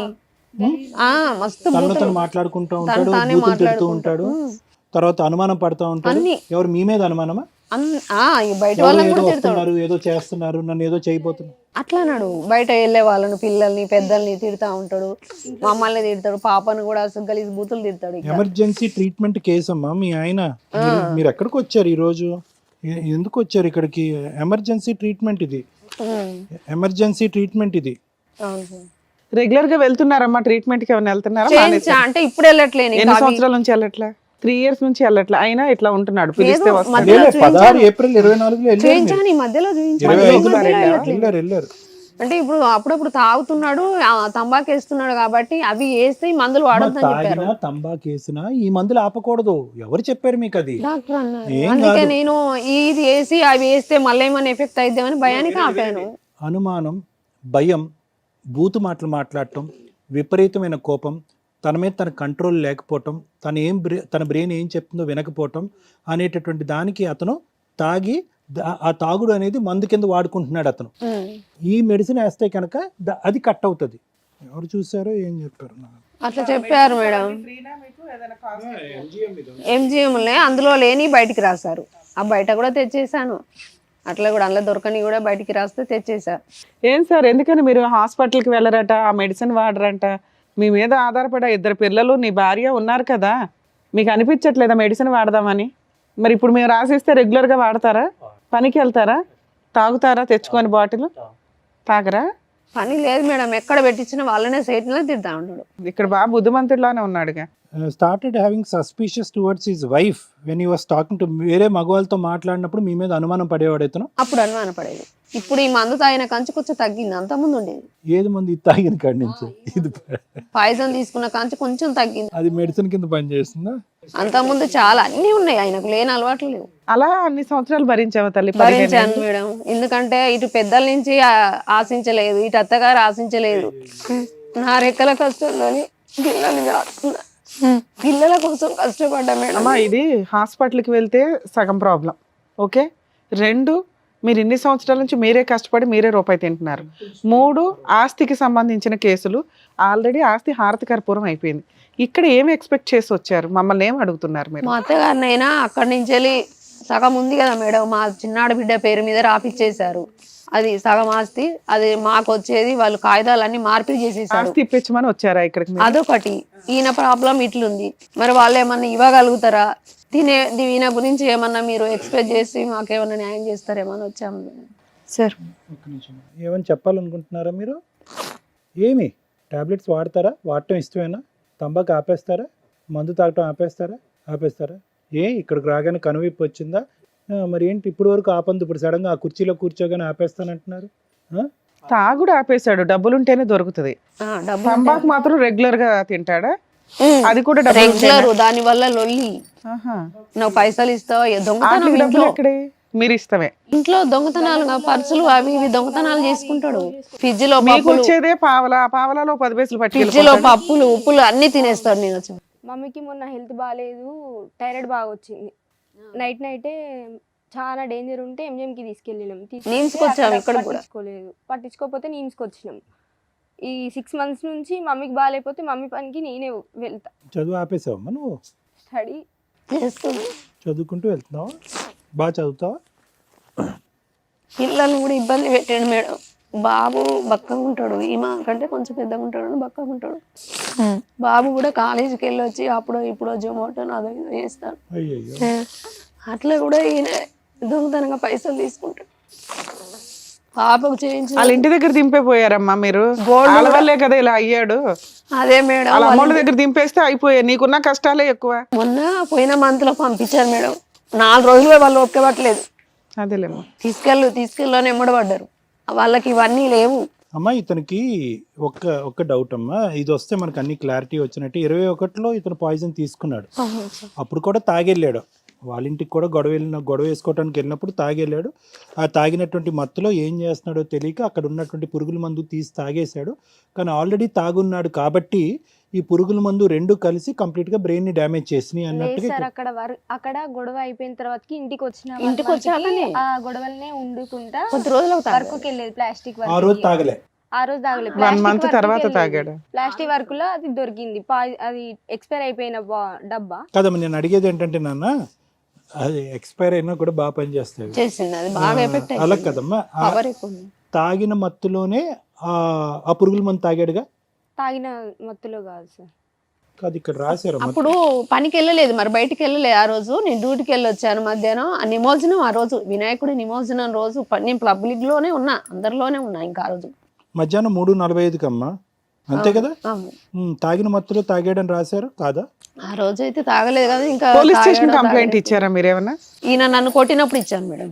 మస్తు తనలో బూతులు. తను మాట్లాడుకుంటూ ఉంటాడు, తానే బూతులు తిడుతూ మాట్లాడుకుంటాడు. ఉంటాడు, తర్వాత అనుమానం పడుతూ ఉంటాడు. అన్ని. ఎవరు మీ మీద అనుమానమా? ఈ బయట ఎవరు వాళ్ళని ఏదో కూడా తిడతాడు. వస్తున్నారు, ఏదో చేస్తున్నారు, నన్ను ఏదో చేయబోతున్నారు. అట్లా అన్నాడు. బయట వెళ్ళే వాళ్ళను, పిల్లల్ని, పెద్దల్ని తిడతా ఉంటాడు, మమ్మల్ని తిడతాడు, పాపను కూడా గలీజ్ బూతులు తిడతాడు. ఇక ఎమర్జెన్సీ ట్రీట్మెంట్ కేసు అమ్మా మీ ఆయన. మీరు ఎక్కడికి వచ్చారు ఈ రోజు? ఎందుకు వచ్చారు ఇక్కడికి? ఎమర్జెన్సీ ట్రీట్మెంట్ ఇది, ఎమర్జెన్సీ ట్రీట్మెంట్ ఇది. అవును సార్. రెగ్యులర్ గా వెళ్తున్నారమ్మా ట్రీట్మెంట్ కి? ఏమైనా వెళ్తున్నారా? చేయించా అంటే ఇప్పుడు వెళ్ళట్లేను. ఎన్ని సంవత్సరాల నుంచి వెళ్ళట్లా? 3 years నుంచి వెళ్ళట్లా, అయినా ఇట్లా ఉంటున్నాడు. పిలిస్తే ఏదో వస్తాడు. మధ్యలో 16 ఏప్రిల్ 24 వెళ్ళారు. చూయించాను, ఈ మధ్యలో చూయించాను. 25 వెళ్ళారు. అంటే ఇప్పుడు అప్పుడప్పుడు తాగుతున్నాడు, తంబాకు వేస్తున్నాడు కాబట్టి అవి వేస్తే ఈ మందులు వాడొద్దని చెప్పారు. తాగినా తంబాకు వేసినా ఈ మందులు ఆపకూడదు. ఎవరు చెప్పారు మీకు అది? డాక్టర్ అన్నారు. ఏం అందుకే కాదు. నేను ఇది వేసి అవి వేస్తే మళ్ళీ ఏమైనా ఎఫెక్ట్ అయిద్దామని భయానికి ఆపాను. అనుమానం, భయం, బూతు మాటలు మాట్లాడటం, విపరీతమైన కోపం, తన మీద తన కంట్రోల్ లేకపోవటం, తన బ్రెయిన్ ఏం చెప్తుందో వినకపోవటం అనేటటువంటి దానికి అతను తాగి ఆ తాగుడు అనేది మందు కింద వాడుకుంటున్నాడు అతను. ఈ మెడిసిన్ వేస్తే కనుక అది కట్ అవుతుంది. ఎవరు చూసారో ఏం చెప్పారు? అట్లా చెప్పారు మేడం. MGMలే అందులో లేని బయటికి రాశారు. ఆ బయట కూడా తెచ్చేసాను. అట్లా కూడా అందులో దొరకని కూడా బయటికి రాస్తే తెచ్చేసా. ఏం సార్, ఎందుకని మీరు హాస్పిటల్కి వెళ్ళరట, ఆ మెడిసిన్ వాడరంట? మీ మీద ఆధారపడ 2 పిల్లలు, నీ భార్య ఉన్నారు కదా, మీకు అనిపించట్లేదా మెడిసిన్ వాడదామని? మరి ఇప్పుడు మేము రాసిస్తే రెగ్యులర్గా వాడతారా? పనికి వెళ్తారా? తాగుతారా? తెచ్చుకొని బాటిల్ తాగరా? పని లేదు మేడం, ఎక్కడ పెట్టించిన వాళ్ళనే సైట్లోనే తిడతా ఉన్నాడు. ఇక్కడ బాగా బుద్ధిమంతుడిలానే ఉన్నాడుగా. Started having suspicious towards his wife when he was talking to వేరే మగవాళ్ళతో మాట్లాడినప్పుడు మీ మీద అనుమానం పడేవాడు ఇతను. అప్పుడు అనుమానం పడేది. ఇప్పుడు ఈ మందు తాగిన కంచి కొంచెం తగ్గింది, అంత ముందు ఉండేది. ఏది మంది ఇది తాగిన కాడి నుంచి ఇది పాయిజన్ తీసుకున్న కంచి కొంచెం తగ్గింది. అది మెడిసిన్ కింద పనిచేస్తుందా? అంత ముందు చాలా అన్ని ఉన్నాయి, ఆయనకు లేని అలవాట్లు లేవు. అలా అన్ని సంవత్సరాలు భరించావా తల్లి? భరించాను మేడం, ఎందుకంటే ఇటు పెద్దల నుంచి ఆశించలేదు, ఇటు అత్తగారు ఆశించలేదు. నా రెక్కల కష్టంలోని పిల్లల కోసం కష్టపడ్డా మేడం. అమ్మా, ఇది హాస్పిటల్కి వెళ్తే సగం ప్రాబ్లం, ఓకే. 2, మీరు ఇన్ని సంవత్సరాల నుంచి మీరే కష్టపడి మీరే రూపాయి తింటున్నారు. 3, ఆస్తికి సంబంధించిన కేసులు. ఆల్రెడీ ఆస్తి హారతి కర్పూరం అయిపోయింది. ఇక్కడ ఏమి ఎక్స్పెక్ట్ చేసి వచ్చారు? మమ్మల్ని ఏం అడుగుతున్నారు మీరు? మా అత్తగారినైనా అక్కడి నుంచి వెళ్ళి సగం ఉంది కదా మేడం, మా చిన్నాడు బిడ్డ పేరు మీద రాపిచ్చేశారు. అది సగం ఆస్తి, అది మాకు వచ్చేది వాళ్ళు కాగితాలన్నీ మార్పిడి చేసేసారు. ఆస్తి ఇప్పించమని వచ్చారా ఇక్కడికి? అదొకటి. ఈయన ప్రాబ్లం ఇట్లుంది, మరి వాళ్ళు ఏమన్నా ఇవ్వగలుగుతారా? ఈయన గురించి ఏమన్నా మీరు ఎక్స్పెక్ట్ చేసి మాకేమన్నా న్యాయం చేస్తారేమో అని వచ్చాము సార్. ఒక్క నిమిషం, ఏమని చెప్పాలనుకుంటున్నారా మీరు? ఏమి టాబ్లెట్స్ వాడతారా? వాడటం ఇష్టమేనా? తంబాకు ఆపేస్తారా? మందు తాగటం ఆపేస్తారా? ఇక్కడికి రాగానే కనువిప్పు వచ్చిందా? మరి ఏంటి ఇప్పుడు వరకు ఆపంది, ఇప్పుడు సడన్గా ఆ కుర్చీలో కూర్చోగానే ఆపేస్తానంటున్నారు? తాగుడు ఆపేశాడు, డబ్బులుంటేనే దొరుకుతుంది. తంబాకు మాత్రం రెగ్యులర్ గా తింటాడా? అది కూడా రెగ్యులర్, దాని వల్ల లొల్లి. నువ్వు పైసలు ఇస్తావా? దొంగతనం ఇంట్లో. మీరు ఇష్టమే ఇంట్లో దొంగతనాలు, పర్సులు అవి ఇవి దొంగతనాలు చేసుకుంటాడు. ఫ్రిడ్జ్ లో వచ్చేదే పావలాలో 10 పైసలు పట్టి, ఫ్రిడ్జ్ లో పప్పులు ఉప్పులు అన్ని తినేస్తాడు. నేను వచ్చి మమ్మీకి మొన్న హెల్త్ బాగాలేదు, థైరాయిడ్ బాగా వచ్చింది. నైటే చాలా డేంజర్ ఉంటే MGMకి తీసుకెళ్ళినాం. నీమ్స్కి వచ్చాము, ఇక్కడ కూడా పట్టించుకోకపోతే నీమ్స్కి వచ్చినాం. ఈ 6 months నుంచి మమ్మీకి బాగాలేకపోతే మమ్మీ పనికి నేనే వెళ్తా. చదువు ఆపేసావమ్మా నువ్వు? స్టడీ చేస్తుంది. చదువుకుంటూ వెళ్తున్నావా? బాగా చదువుతావా? పిల్లల్ని కూడా ఇబ్బంది పెట్టాడు మేడం. బాబు బక్కగా ఉంటాడు, ఈమె కంటే కొంచెం పెద్దగా ఉంటాడు, బక్కగా ఉంటాడు. బాబు కూడా కాలేజీకి వెళ్ళి వచ్చి అప్పుడు ఇప్పుడు జొమాటో అదో ఇదో చేస్తాడు. అయ్యయ్యో. అట్లా కూడా ఈయన దొంగతనంగా పైసలు తీసుకుంటాడు. పాపకు చేయించు. వాళ్ళ ఇంటి దగ్గర దింపేపోయారమ్మా మీరు. గోల్డ్ వాళ్ళ వల్లే కదా ఇలా అయ్యాడు. అదే మేడం, వాళ్ళ అమ్మోళ్ళ దగ్గర దింపేస్తే అయిపోయాయి. నీకున్న కష్టాలే ఎక్కువ. మొన్న పోయిన మంత్ లో పంపించారు మేడం. 4 రోజులు వాళ్ళు ఒప్పుకోవట్లేదు. అదేలేమ్మా. తీసుకెళ్ళని ఎమ్మడబడ్డారు. వాళ్ళకి ఇవన్నీ లేవు. అమ్మా ఇతనికి ఒక్క డౌట్ అమ్మా, ఇది వస్తే మనకు అన్ని క్లారిటీ వచ్చినట్టు 21లో ఇతను పాయిజన్ తీసుకున్నాడు. అప్పుడు కూడా తాగెళ్ళాడు. వాళ్ళ ఇంటికి కూడా గొడవ వేసుకోవడానికి వెళ్ళినప్పుడు తాగెళ్ళాడు. ఆ తాగినటువంటి మత్తులో ఏం చేస్తున్నాడో తెలియక అక్కడ ఉన్నటువంటి పురుగుల మందు తీసి తాగేశాడు. కానీ ఆల్రెడీ తాగున్నాడు కాబట్టి ఈ పురుగుల మందు రెండు కలిసి కంప్లీట్ గా బ్రెయిన్ ని డ్యామేజ్ చేసినాయి లేదు అన్నట్టుగా సార్, అక్కడ గొడవ అయిపోయిన తర్వాతకి ఇంటికి ఇంటికి వచ్చాకనే ఆ గొడవలనే ఉండుకుంటా కొద్ది రోజులు వర్క్ వెళ్ళేది. ప్లాస్టిక్ ఆ రోజు తాగలే. ఆ రోజు తాగలేదు. 1 month తర్వాత తాగాడు. ప్లాస్టిక్ వర్క్ లో అది దొరికింది. అది ఎక్స్పైర్ అయిపోయిన డబ్బా. కదమ్మా నేను అడిగేది ఏంటంటే నాన్న, అది ఎక్స్పైర్ అయినా కూడా బాగా పనిచేస్తాయి. చేసింది, అది బాగా ఎఫెక్ట్ అలా కదమ్మా, పవర్ ఎక్కువ ఉంది. తాగిన మత్తులోనే ఆ పురుగుల మందు తాగాడుగా. తాగిన మత్తులో కాదు సార్. అది ఇక్కడ రాశారు. అప్పుడు పనికి వెళ్ళలేదు, మరి బయటికి వెళ్ళలేదు. ఆ రోజు నేను డ్యూటీకి వెళ్ళి వచ్చాను మధ్యాహ్నం. ఆ నిమజ్జనం, ఆ రోజు వినాయకుడి నిమజ్జనం రోజు నేను పబ్లిక్ లోనే ఉన్నా, అందరిలోనే ఉన్నా. ఇంకా ఆ రోజు మధ్యాహ్నం 3:45కి అమ్మా, అంతే కదా. అవును. తాగిన మత్తులో తాగాడని రాశారు కాదా? ఆ రోజు అయితే తాగలేదు కదా. ఇంకా పోలీస్ స్టేషన్ కంప్లైంట్ ఇచ్చారా మీరేమన్నా? ఈయన నన్ను కొట్టినప్పుడు ఇచ్చాను మేడం.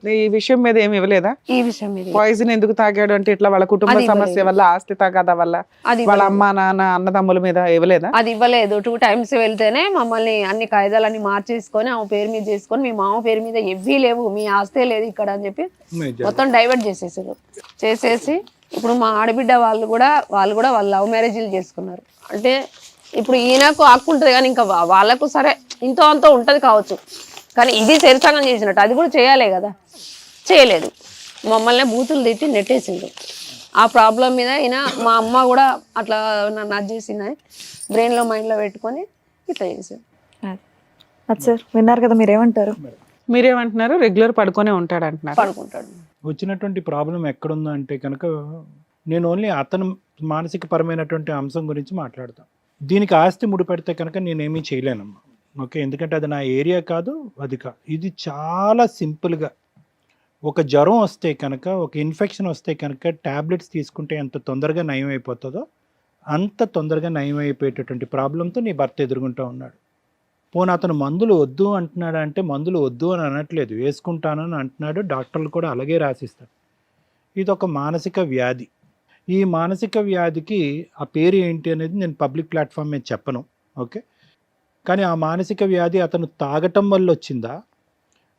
ఈ విషయం మీద ఏమి ఇవ్వలేదా? ఈ విషయం మీద పాయిజన్ ఎందుకు తాగాడు అంటే ఇట్లా వాళ్ళ కుటుంబ అది సమస్య వల్ల, ఆస్తి తగాదా వల్ల, అది వాళ్ళ అమ్మ నాన్న అన్నదమ్ముల మీద ఇవ్వలేదా? అది ఇవ్వలేదు. 2 times వెళ్తేనే మమ్మల్ని అన్ని కాయిదాలన్నీ మార్చేసుకొని ఆమె పేరు మీద చేసుకొని, మీ మామ పేరు మీద ఎవ్వీ లేవు, మీ ఆస్తే లేదు ఇక్కడ అని చెప్పి మొత్తం డైవర్ట్ చేసేసి ఇప్పుడు మా ఆడబిడ్డ వాళ్ళు కూడా వాళ్ళ లవ్ మ్యారేజ్లు చేసుకున్నారు. అంటే ఇప్పుడు ఈయనకు హక్కు ఉంటుంది కానీ ఇంకా వాళ్ళకు సరే ఇంతో అంతో ఉంటుంది కావచ్చు, కానీ ఇది శరీరంగా చేసినట్టు అది కూడా చేయాలి కదా, చేయలేదు. మమ్మల్ని బూతులు తిట్టి నెట్టేసిండు. ఆ ప్రాబ్లం మీద ఈయన మా అమ్మ కూడా అట్లా నన్ను అది చేసిందని బ్రెయిన్లో మైండ్లో పెట్టుకొని ఇట్లా చేసాడు. అది సార్ విన్నారు కదా, మీరేమంటారు? మీరేమంటున్నారు? రెగ్యులర్ పడుకొనే ఉంటాడు అంటున్నారు. పడుకుంటాడు. వచ్చినటువంటి ప్రాబ్లం ఎక్కడుందో అంటే కనుక నేను ఓన్లీ అతను మానసిక పరమైనటువంటి అంశం గురించి మాట్లాడతాను. దీనికి ఆస్తి ముడిపెడితే కనుక నేనేమీ చేయలేనమ్మా. ఓకే, ఎందుకంటే అది నా ఏరియా కాదు, అది కాదు. ఇది చాలా సింపుల్గా ఒక జ్వరం వస్తే కనుక, ఒక ఇన్ఫెక్షన్ వస్తే కనుక ట్యాబ్లెట్స్ తీసుకుంటే ఎంత తొందరగా నయం అయిపోతుందో అంత తొందరగా నయం అయిపోయేటటువంటి ప్రాబ్లంతో నీ భర్త ఎదుర్కొంటూ ఉన్నాడు. పోనీ అతను మందులు వద్దు అంటున్నాడు అంటే మందులు వద్దు అని అనట్లేదు, వేసుకుంటానని అంటున్నాడు. డాక్టర్లు కూడా అలాగే రాసిస్తారు. ఇది ఒక మానసిక వ్యాధి. ఈ మానసిక వ్యాధికి ఆ పేరు ఏంటి అనేది నేను పబ్లిక్ ప్లాట్ఫామ్ మీద చెప్పను. ఓకే, కానీ ఆ మానసిక వ్యాధి అతను తాగటం వల్ల వచ్చిందా,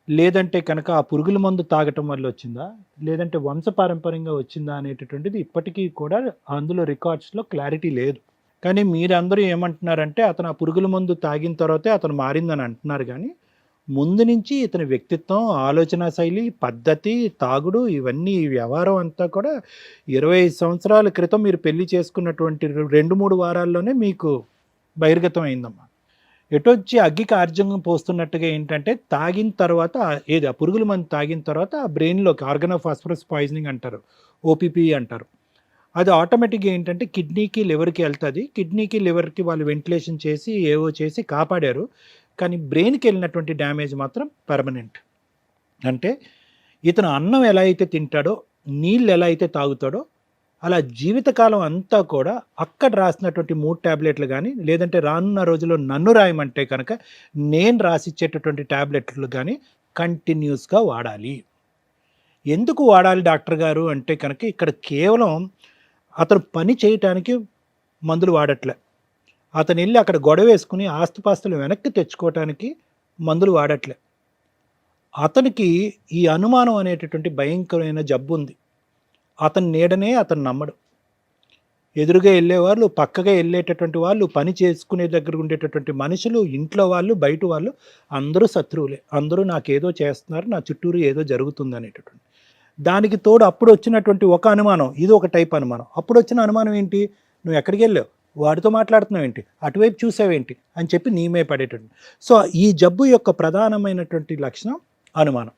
లేదంటే కనుక ఆ పురుగుల మందు తాగటం వల్ల వచ్చిందా, లేదంటే వంశపారంపర్యంగా వచ్చిందా అనేటటువంటిది ఇప్పటికీ కూడా అందులో రికార్డ్స్లో క్లారిటీ లేదు. కానీ మీరందరూ ఏమంటున్నారంటే అతను ఆ పురుగుల మందు తాగిన తర్వాతే అతను మారిందని అంటున్నారు. కానీ ముందు నుంచి ఇతని వ్యక్తిత్వం, ఆలోచన శైలి, పద్ధతి, తాగుడు, ఇవన్నీ ఈ వ్యవహారం అంతా కూడా 25 సంవత్సరాల క్రితం మీరు పెళ్లి చేసుకున్నటువంటి 2-3 వారాల్లోనే మీకు బహిర్గతం అయిందమ్మా. ఎటొచ్చి అగ్గికి ఆర్జంగం పోస్తున్నట్టుగా ఏంటంటే తాగిన తర్వాత ఏది ఆ పురుగుల మందు తాగిన తర్వాత ఆ బ్రెయిన్లోకి ఆర్గనోఫాస్ఫరస్ పాయిజనింగ్ అంటారు, ఓపీపీ అంటారు. అది ఆటోమేటిక్గా ఏంటంటే కిడ్నీకి లివర్కి వెళ్తుంది. కిడ్నీకి లివర్కి వాళ్ళు వెంటిలేషన్ చేసి ఏవో చేసి కాపాడారు. కానీ బ్రెయిన్కి వెళ్ళినటువంటి డ్యామేజ్ మాత్రం పర్మనెంట్. అంటే ఇతను అన్నం ఎలా అయితే తింటాడో, నీళ్ళు ఎలా అయితే తాగుతాడో, అలా జీవితకాలం అంతా కూడా అక్కడ రాసినటువంటి 3 ట్యాబ్లెట్లు కానీ, లేదంటే రానున్న రోజుల్లో నన్ను రాయమంటే కనుక నేను రాసిచ్చేటటువంటి ట్యాబ్లెట్లు కానీ కంటిన్యూస్గా వాడాలి. ఎందుకు వాడాలి డాక్టర్ గారు అంటే కనుక ఇక్కడ కేవలం అతను పని చేయటానికి మందులు వాడట్లే, అతను వెళ్ళి అక్కడ గొడవ వేసుకుని ఆస్తిపాస్తులు వెనక్కి తెచ్చుకోవటానికి మందులు వాడట్లే. అతనికి ఈ అనుమానం అనేటటువంటి భయంకరమైన జబ్బు ఉంది. అతని నీడనే అతను నమ్మడు. ఎదురుగా వెళ్ళేవాళ్ళు, పక్కగా వెళ్ళేటటువంటి వాళ్ళు, పని చేసుకునే దగ్గర ఉండేటటువంటి మనుషులు, ఇంట్లో వాళ్ళు, బయట వాళ్ళు అందరూ శత్రువులే. అందరూ నాకేదో చేస్తున్నారు, నా చుట్టూరు ఏదో జరుగుతుంది అనేటటువంటి దానికి తోడు అప్పుడు వచ్చినటువంటి ఒక అనుమానం, ఇది ఒక టైప్ అనుమానం. అప్పుడు వచ్చిన అనుమానం ఏంటి, నువ్వు ఎక్కడికి వెళ్ళావు, వాడితో మాట్లాడుతున్నావు ఏంటి, అటువైపు చూసావేంటి అని చెప్పి నీమే పడేటటువంటి. సో ఈ జబ్బు యొక్క ప్రధానమైనటువంటి లక్షణం అనుమానం.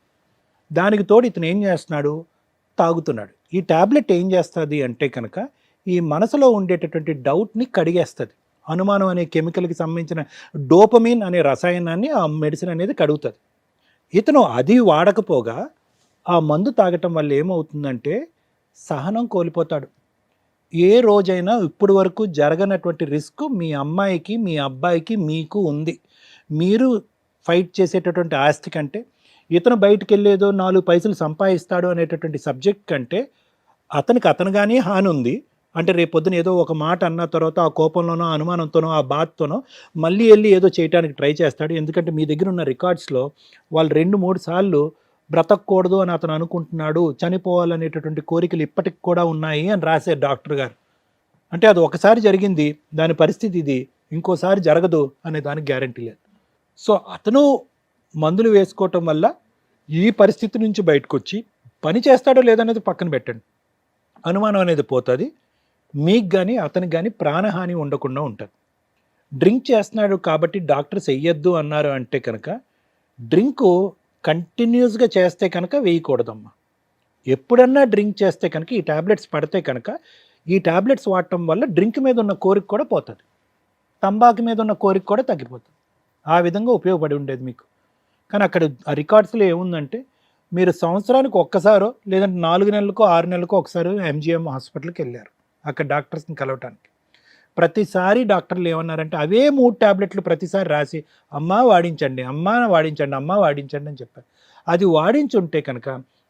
దానికి తోడు ఇతను ఏం చేస్తున్నాడు, తాగుతున్నాడు. ఈ ట్యాబ్లెట్ ఏం చేస్తుంది అంటే కనుక ఈ మనసులో ఉండేటటువంటి డౌట్ని కడిగేస్తుంది. అనుమానం అనే కెమికల్కి సంబంధించిన డోపమిన్ అనే రసాయనాన్ని ఆ మెడిసిన్ అనేది కడుగుతుంది. ఇతను అది వాడకపోగా ఆ మందు తాగటం వల్ల ఏమవుతుందంటే సహనం కోల్పోతాడు. ఏ రోజైనా ఇప్పటి వరకు జరగనటువంటి రిస్క్ మీ అమ్మాయికి, మీ అబ్బాయికి, మీకు ఉంది. మీరు ఫైట్ చేసేటటువంటి ఆస్తి కంటే, ఇతను బయటికి వెళ్ళేదో 4 పైసలు సంపాదిస్తాడు అనేటటువంటి సబ్జెక్ట్ కంటే అతనికి అతనుగానే హాని ఉంది. అంటే రేపొద్దున ఏదో ఒక మాట అన్న తర్వాత ఆ కోపంలోనో, అనుమానంతోనో, ఆ బాధతోనో మళ్ళీ వెళ్ళి ఏదో చేయడానికి ట్రై చేస్తాడు. ఎందుకంటే మీ దగ్గర ఉన్న రికార్డ్స్లో వాళ్ళు 2-3 సార్లు బ్రతకూడదు అని అతను అనుకుంటున్నాడు, చనిపోవాలనేటటువంటి కోరికలు ఇప్పటికి కూడా ఉన్నాయి అని రాశారు డాక్టర్ గారు. అంటే అది ఒకసారి జరిగింది, దాని పరిస్థితి ఇది, ఇంకోసారి జరగదు అనే దానికి గ్యారంటీ లేదు. సో అతను మందులు వేసుకోవటం వల్ల ఈ పరిస్థితి నుంచి బయటకు వచ్చి పని చేస్తాడో లేదనేది పక్కన పెట్టండి, అనుమానం అనేది పోతుంది. మీకు కానీ అతనికి కానీ ప్రాణహాని ఉండకుండా ఉంటుంది. డ్రింక్ చేస్తున్నాడు కాబట్టి డాక్టర్స్ వెయ్యొద్దు అన్నారు అంటే కనుక డ్రింకు కంటిన్యూస్గా చేస్తే కనుక వేయకూడదమ్మా. ఎప్పుడన్నా డ్రింక్ చేస్తే కనుక ఈ ట్యాబ్లెట్స్ పడితే కనుక ఈ ట్యాబ్లెట్స్ వాడటం వల్ల డ్రింక్ మీద ఉన్న కోరిక కూడా పోతుంది, తంబాకు మీద ఉన్న కోరిక కూడా తగ్గిపోతుంది. ఆ విధంగా ఉపయోగపడి ఉండేది మీకు. కానీ అక్కడ ఆ రికార్డ్స్లో ఏముందంటే మీరు సంవత్సరానికి ఒక్కసారో లేదంటే 4 నెలలకో 6 నెలలకో ఒకసారి MGM హాస్పిటల్కి వెళ్ళారు అక్కడ డాక్టర్స్ని కలవటానికి. ప్రతిసారి డాక్టర్లు ఏమన్నారంటే అవే 3 ట్యాబ్లెట్లు ప్రతిసారి రాసి అమ్మా వాడించండి, అమ్మా వాడించండి, అమ్మా వాడించండి అని చెప్పారు. అది వాడించుంటే కనుక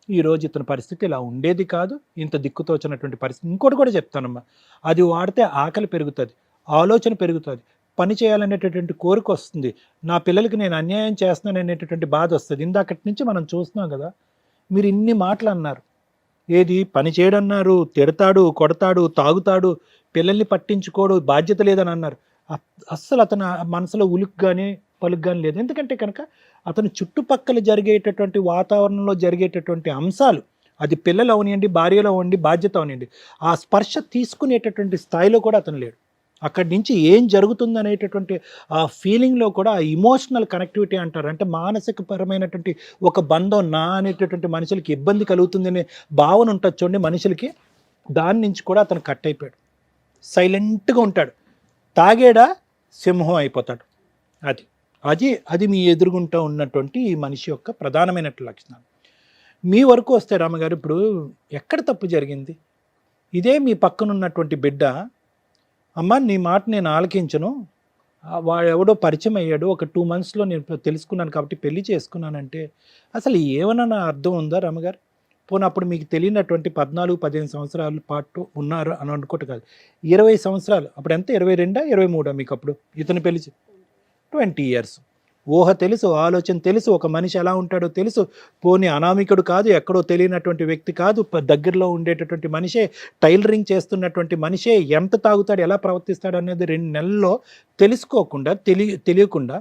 ఈరోజు ఇతని పరిస్థితి ఇలా ఉండేది కాదు, ఇంత దిక్కుతోచినటువంటి పరిస్థితి. ఇంకోటి కూడా చెప్తానమ్మా, అది వాడితే ఆకలి పెరుగుతుంది, ఆలోచన పెరుగుతుంది, పని చేయాలనేటటువంటి కోరిక వస్తుంది, నా పిల్లలకి నేను అన్యాయం చేస్తున్నాను అనేటటువంటి బాధ వస్తుంది. ఇందాకటి నుంచి మనం చూస్తున్నాం కదా, మీరు ఇన్ని మాటలు అన్నారు, ఏది పని చేయడన్నారు, తిడతాడు, కొడతాడు, తాగుతాడు, పిల్లల్ని పట్టించుకోడు, బాధ్యత లేదని అన్నారు. అస్సలు అతను మనసులో ఉలుకు కానీ పలుకు కానీ లేదు. ఎందుకంటే కనుక అతను చుట్టుపక్కల జరిగేటటువంటి వాతావరణంలో జరిగేటటువంటి అంశాలు, అది పిల్లలు అవనివ్వండి, భార్యలో అవనివ్వండి, బాధ్యత అవనివ్వండి, ఆ స్పర్శ తీసుకునేటటువంటి స్థాయిలో కూడా అతను లేడు. అక్కడి నుంచి ఏం జరుగుతుంది అనేటటువంటి ఆ ఫీలింగ్లో కూడా ఆ ఇమోషనల్ కనెక్టివిటీ అంటారు, అంటే మానసికపరమైనటువంటి ఒక బంధం నా అనేటటువంటి మనుషులకి ఇబ్బంది కలుగుతుంది అనే భావన ఉంటుంది చూడండి మనుషులకి, దాని నుంచి కూడా అతను కట్ అయిపోయాడు. సైలెంట్గా ఉంటాడు, తాగేడా సింహం అయిపోతాడు. అది అది అది మీ ఎదురుగుంటూ ఉన్నటువంటి ఈ మనిషి యొక్క ప్రధానమైన లక్షణాలు. మీ వరకు వస్తే రామగారు, ఇప్పుడు ఎక్కడ తప్పు జరిగింది? ఇదే మీ పక్కన ఉన్నటువంటి బిడ్డ, అమ్మ నీ మాట నేను ఆలకించను, వాడు ఎవడో పరిచయం అయ్యాడు, ఒక 2 monthsలో నేను తెలుసుకున్నాను కాబట్టి పెళ్లి చేసుకున్నానంటే అసలు ఏమన్నా అర్థం ఉందా రామగారు? పోనీ అప్పుడు మీకు తెలియనటువంటి 14-15 సంవత్సరాల పాటు ఉన్నారు అని అనుకోట కాదు, 20 సంవత్సరాలు, అప్పుడు ఎంత 22 23 మీకు అప్పుడు ఇతను పెళ్లి 20 years. ఊహ తెలుసు, ఆలోచన తెలుసు, ఒక మనిషి ఎలా ఉంటాడో తెలుసు. పోనీ అనామికుడు కాదు, ఎక్కడో తెలియనటువంటి వ్యక్తి కాదు, దగ్గరలో ఉండేటటువంటి మనిషే, టైలరింగ్ చేస్తున్నటువంటి మనిషే, ఎంత తాగుతాడు, ఎలా ప్రవర్తిస్తాడు అనేది 2 నెలల్లో తెలుసుకోకుండా తెలియకుండా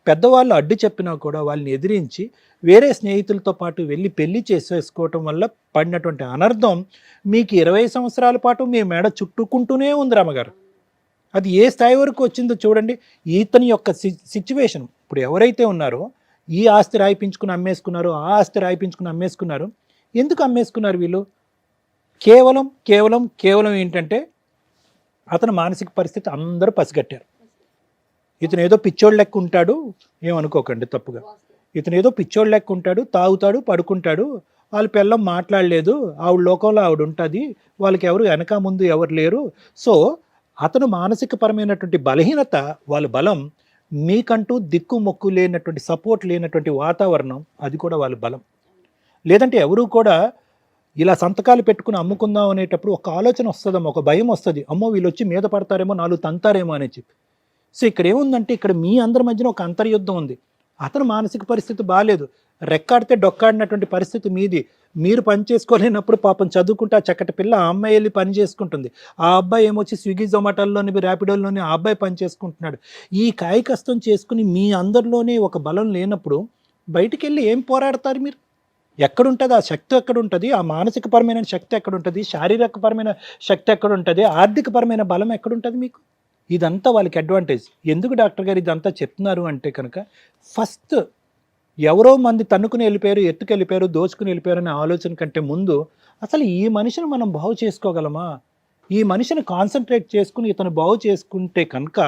పెద్దవాళ్ళు అడ్డు చెప్పినా కూడా వాళ్ళని ఎదిరించి వేరే స్నేహితులతో పాటు వెళ్ళి పెళ్లి చేసేసుకోవటం వల్ల పడినటువంటి అనర్థం మీకు 20 సంవత్సరాల పాటు మీ మెడ చుట్టుకుంటూనే ఉంది రామగారు. అది ఏ స్థాయి వరకు వచ్చిందో చూడండి. ఇతని యొక్క సిచ్యువేషన్, ఇప్పుడు ఎవరైతే ఉన్నారో ఈ ఆస్తి రాయిపించుకుని అమ్మేసుకున్నారు, ఆ ఆస్తి రాయిపించుకుని అమ్మేసుకున్నారు. ఎందుకు అమ్మేసుకున్నారు వీళ్ళు? కేవలం ఏంటంటే అతని మానసిక పరిస్థితి అందరూ పసిగట్టారు. ఇతను ఏదో పిచ్చోళ్ళ లెక్క ఉంటాడు, ఏమనుకోకండి తప్పుగా, ఇతను ఏదో పిచ్చోళ్ళ లెక్క ఉంటాడు, తాగుతాడు, పడుకుంటాడు, వాళ్ళ పిల్లం మాట్లాడలేదు, ఆవిడ లోకంలో ఆవిడ ఉంటుంది, వాళ్ళకి ఎవరు వెనక ముందు ఎవరు లేరు. సో అతను మానసికపరమైనటువంటి బలహీనత, వాళ్ళ బలం, మీకంటూ దిక్కు మొక్కు లేనటువంటి సపోర్ట్ లేనటువంటి వాతావరణం, అది కూడా వాళ్ళ బలం. లేదంటే ఎవరు కూడా ఇలా సంతకాలు పెట్టుకుని అమ్ముకుందాం అనేటప్పుడు ఒక ఆలోచన వస్తుందమ్మా, ఒక భయం వస్తుంది, అమ్మో వీళ్ళు వచ్చి మీద పడతారేమో, 4 తంతారేమో అని చెప్పి. సో ఇక్కడ ఏముందంటే ఇక్కడ మీ అందరి మధ్యన ఒక అంతర్యుద్ధం ఉంది. అతను మానసిక పరిస్థితి బాగాలేదు, రెక్కాడితే డొక్కాడినటువంటి పరిస్థితి మీది. మీరు పని చేసుకోలేనప్పుడు పాపం చదువుకుంటే ఆ చక్కటి పిల్ల ఆ అమ్మాయి వెళ్ళి పని చేసుకుంటుంది, ఆ అబ్బాయి ఏమొచ్చి స్విగ్గీ జొమాటోలోని ర్యాపిడోలోని ఆ అబ్బాయి పని చేసుకుంటున్నాడు. ఈ కాయ కష్టం చేసుకుని మీ అందరిలోనే ఒక బలం లేనప్పుడు బయటికి వెళ్ళి ఏం పోరాడతారు మీరు? ఎక్కడుంటుంది ఆ శక్తి? ఎక్కడుంటుంది ఆ మానసికపరమైన శక్తి? ఎక్కడుంటుంది శారీరకపరమైన శక్తి? ఎక్కడుంటుంది ఆర్థికపరమైన బలం? ఎక్కడుంటుంది మీకు? ఇదంతా వాళ్ళకి అడ్వాంటేజ్. ఎందుకు డాక్టర్ గారు ఇదంతా చెప్తున్నారు అంటే కనుక, ఫస్ట్ ఎవరో మంది తన్నుకుని వెళ్ళిపోయారు, ఎత్తుకెళ్ళిపోయారు, దోచుకుని వెళ్ళిపోయారు అనే ఆలోచన కంటే ముందు అసలు ఈ మనిషిని మనం బాగు చేసుకోగలమా, ఈ మనిషిని కాన్సన్ట్రేట్ చేసుకుని ఇతను బాగు చేసుకుంటే కనుక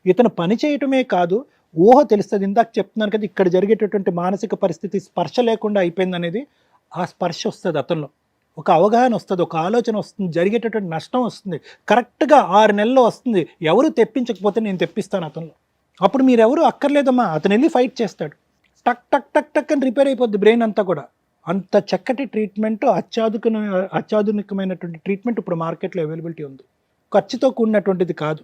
ఇతను పని చేయటమే కాదు, ఊహ తెలుస్తుంది. ఇందాక చెప్తున్నాను కదా, ఇక్కడ జరిగేటటువంటి మానసిక పరిస్థితి స్పర్శ లేకుండా అయిపోయింది అనేది, ఆ స్పర్శ వస్తుంది అతనిలో, ఒక అవగాహన వస్తుంది, ఒక ఆలోచన వస్తుంది, జరిగేటటువంటి నష్టం వస్తుంది. కరెక్ట్గా 6 నెలల్లో వస్తుంది. ఎవరు తెప్పించకపోతే నేను తెప్పిస్తాను అతనిలో. అప్పుడు మీరెవరు అక్కర్లేదమ్మా, అతను వెళ్ళి ఫైట్ చేస్తాడు. టక్ టక్ టక్ టక్ అని రిపేర్ అయిపోద్ది బ్రెయిన్ అంతా కూడా. అంత చక్కటి ట్రీట్మెంట్, అత్యాధునికమైనటువంటి ట్రీట్మెంట్ ఇప్పుడు మార్కెట్లో అవైలబిలిటీ ఉంది. ఖర్చుతో కూడినటువంటిది కాదు.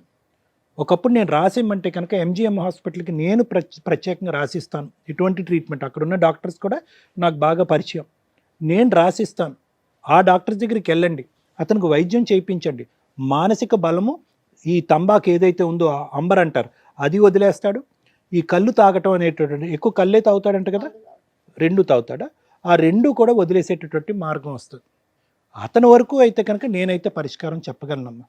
ఒకప్పుడు నేను రాసిమ్మంటే కనుక ఎంజిఎం హాస్పిటల్కి నేను ప్రత్యేకంగా రాసిస్తాను ఇటువంటి ట్రీట్మెంట్. అక్కడ ఉన్న డాక్టర్స్ కూడా నాకు బాగా పరిచయం. నేను రాసిస్తాను, ఆ డాక్టర్స్ దగ్గరికి వెళ్ళండి, అతనికి వైద్యం చేయించండి. మానసిక బలము, ఈ తంబాకు ఏదైతే ఉందో అంబర్ అంటారు అది వదిలేస్తాడు. ఈ కళ్ళు తాగటం అనేటటువంటి, ఎక్కువ కళ్ళే తాగుతాడంట కదా, 2 తాగుతాడా, ఆ 2 కూడా వదిలేసేటటువంటి మార్గం వస్తుంది. అతని వరకు అయితే కనుక నేనైతే పరిష్కారం చెప్పగలనమ్మా.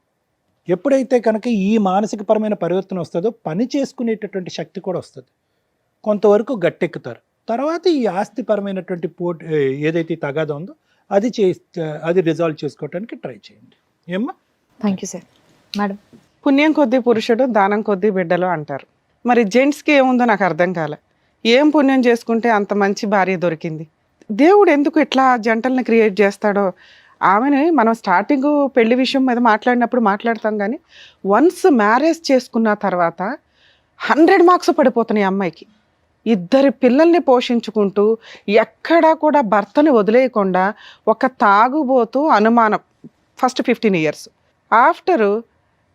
ఎప్పుడైతే కనుక ఈ మానసికపరమైన పరివర్తన వస్తుందో పని చేసుకునేటటువంటి శక్తి కూడా వస్తుంది. కొంతవరకు గట్టెక్కుతారు. తర్వాత ఈ ఆస్తిపరమైనటువంటి ఏదైతే తగాదా ఉందో అది రిజాల్వ్ చేసుకోవడానికి ట్రై చేయండి. ఏమ్మా? Thank you sir. మేడం, పుణ్యం కొద్దీ పురుషుడు, దానం కొద్దీ బిడ్డలు అంటారు. మరి జెంట్స్కి ఏముందో నాకు అర్థం కాలే. ఏం పుణ్యం చేసుకుంటే అంత మంచి భార్య దొరికింది? దేవుడు ఎందుకు ఇట్లా జంటల్ని క్రియేట్ చేస్తాడో. ఆమెని మనం స్టార్టింగ్ పెళ్లి విషయం మీద మాట్లాడినప్పుడు మాట్లాడతాం, కానీ వన్స్ మ్యారేజ్ చేసుకున్న తర్వాత 100 మార్క్స్ పడిపోతున్నాయి అమ్మాయికి. 2 పిల్లల్ని పోషించుకుంటూ ఎక్కడా కూడా భర్తని వదిలేయకుండా ఒక తాగుబోతూ అనుమానం. ఫస్ట్ 15 years ఆఫ్టరు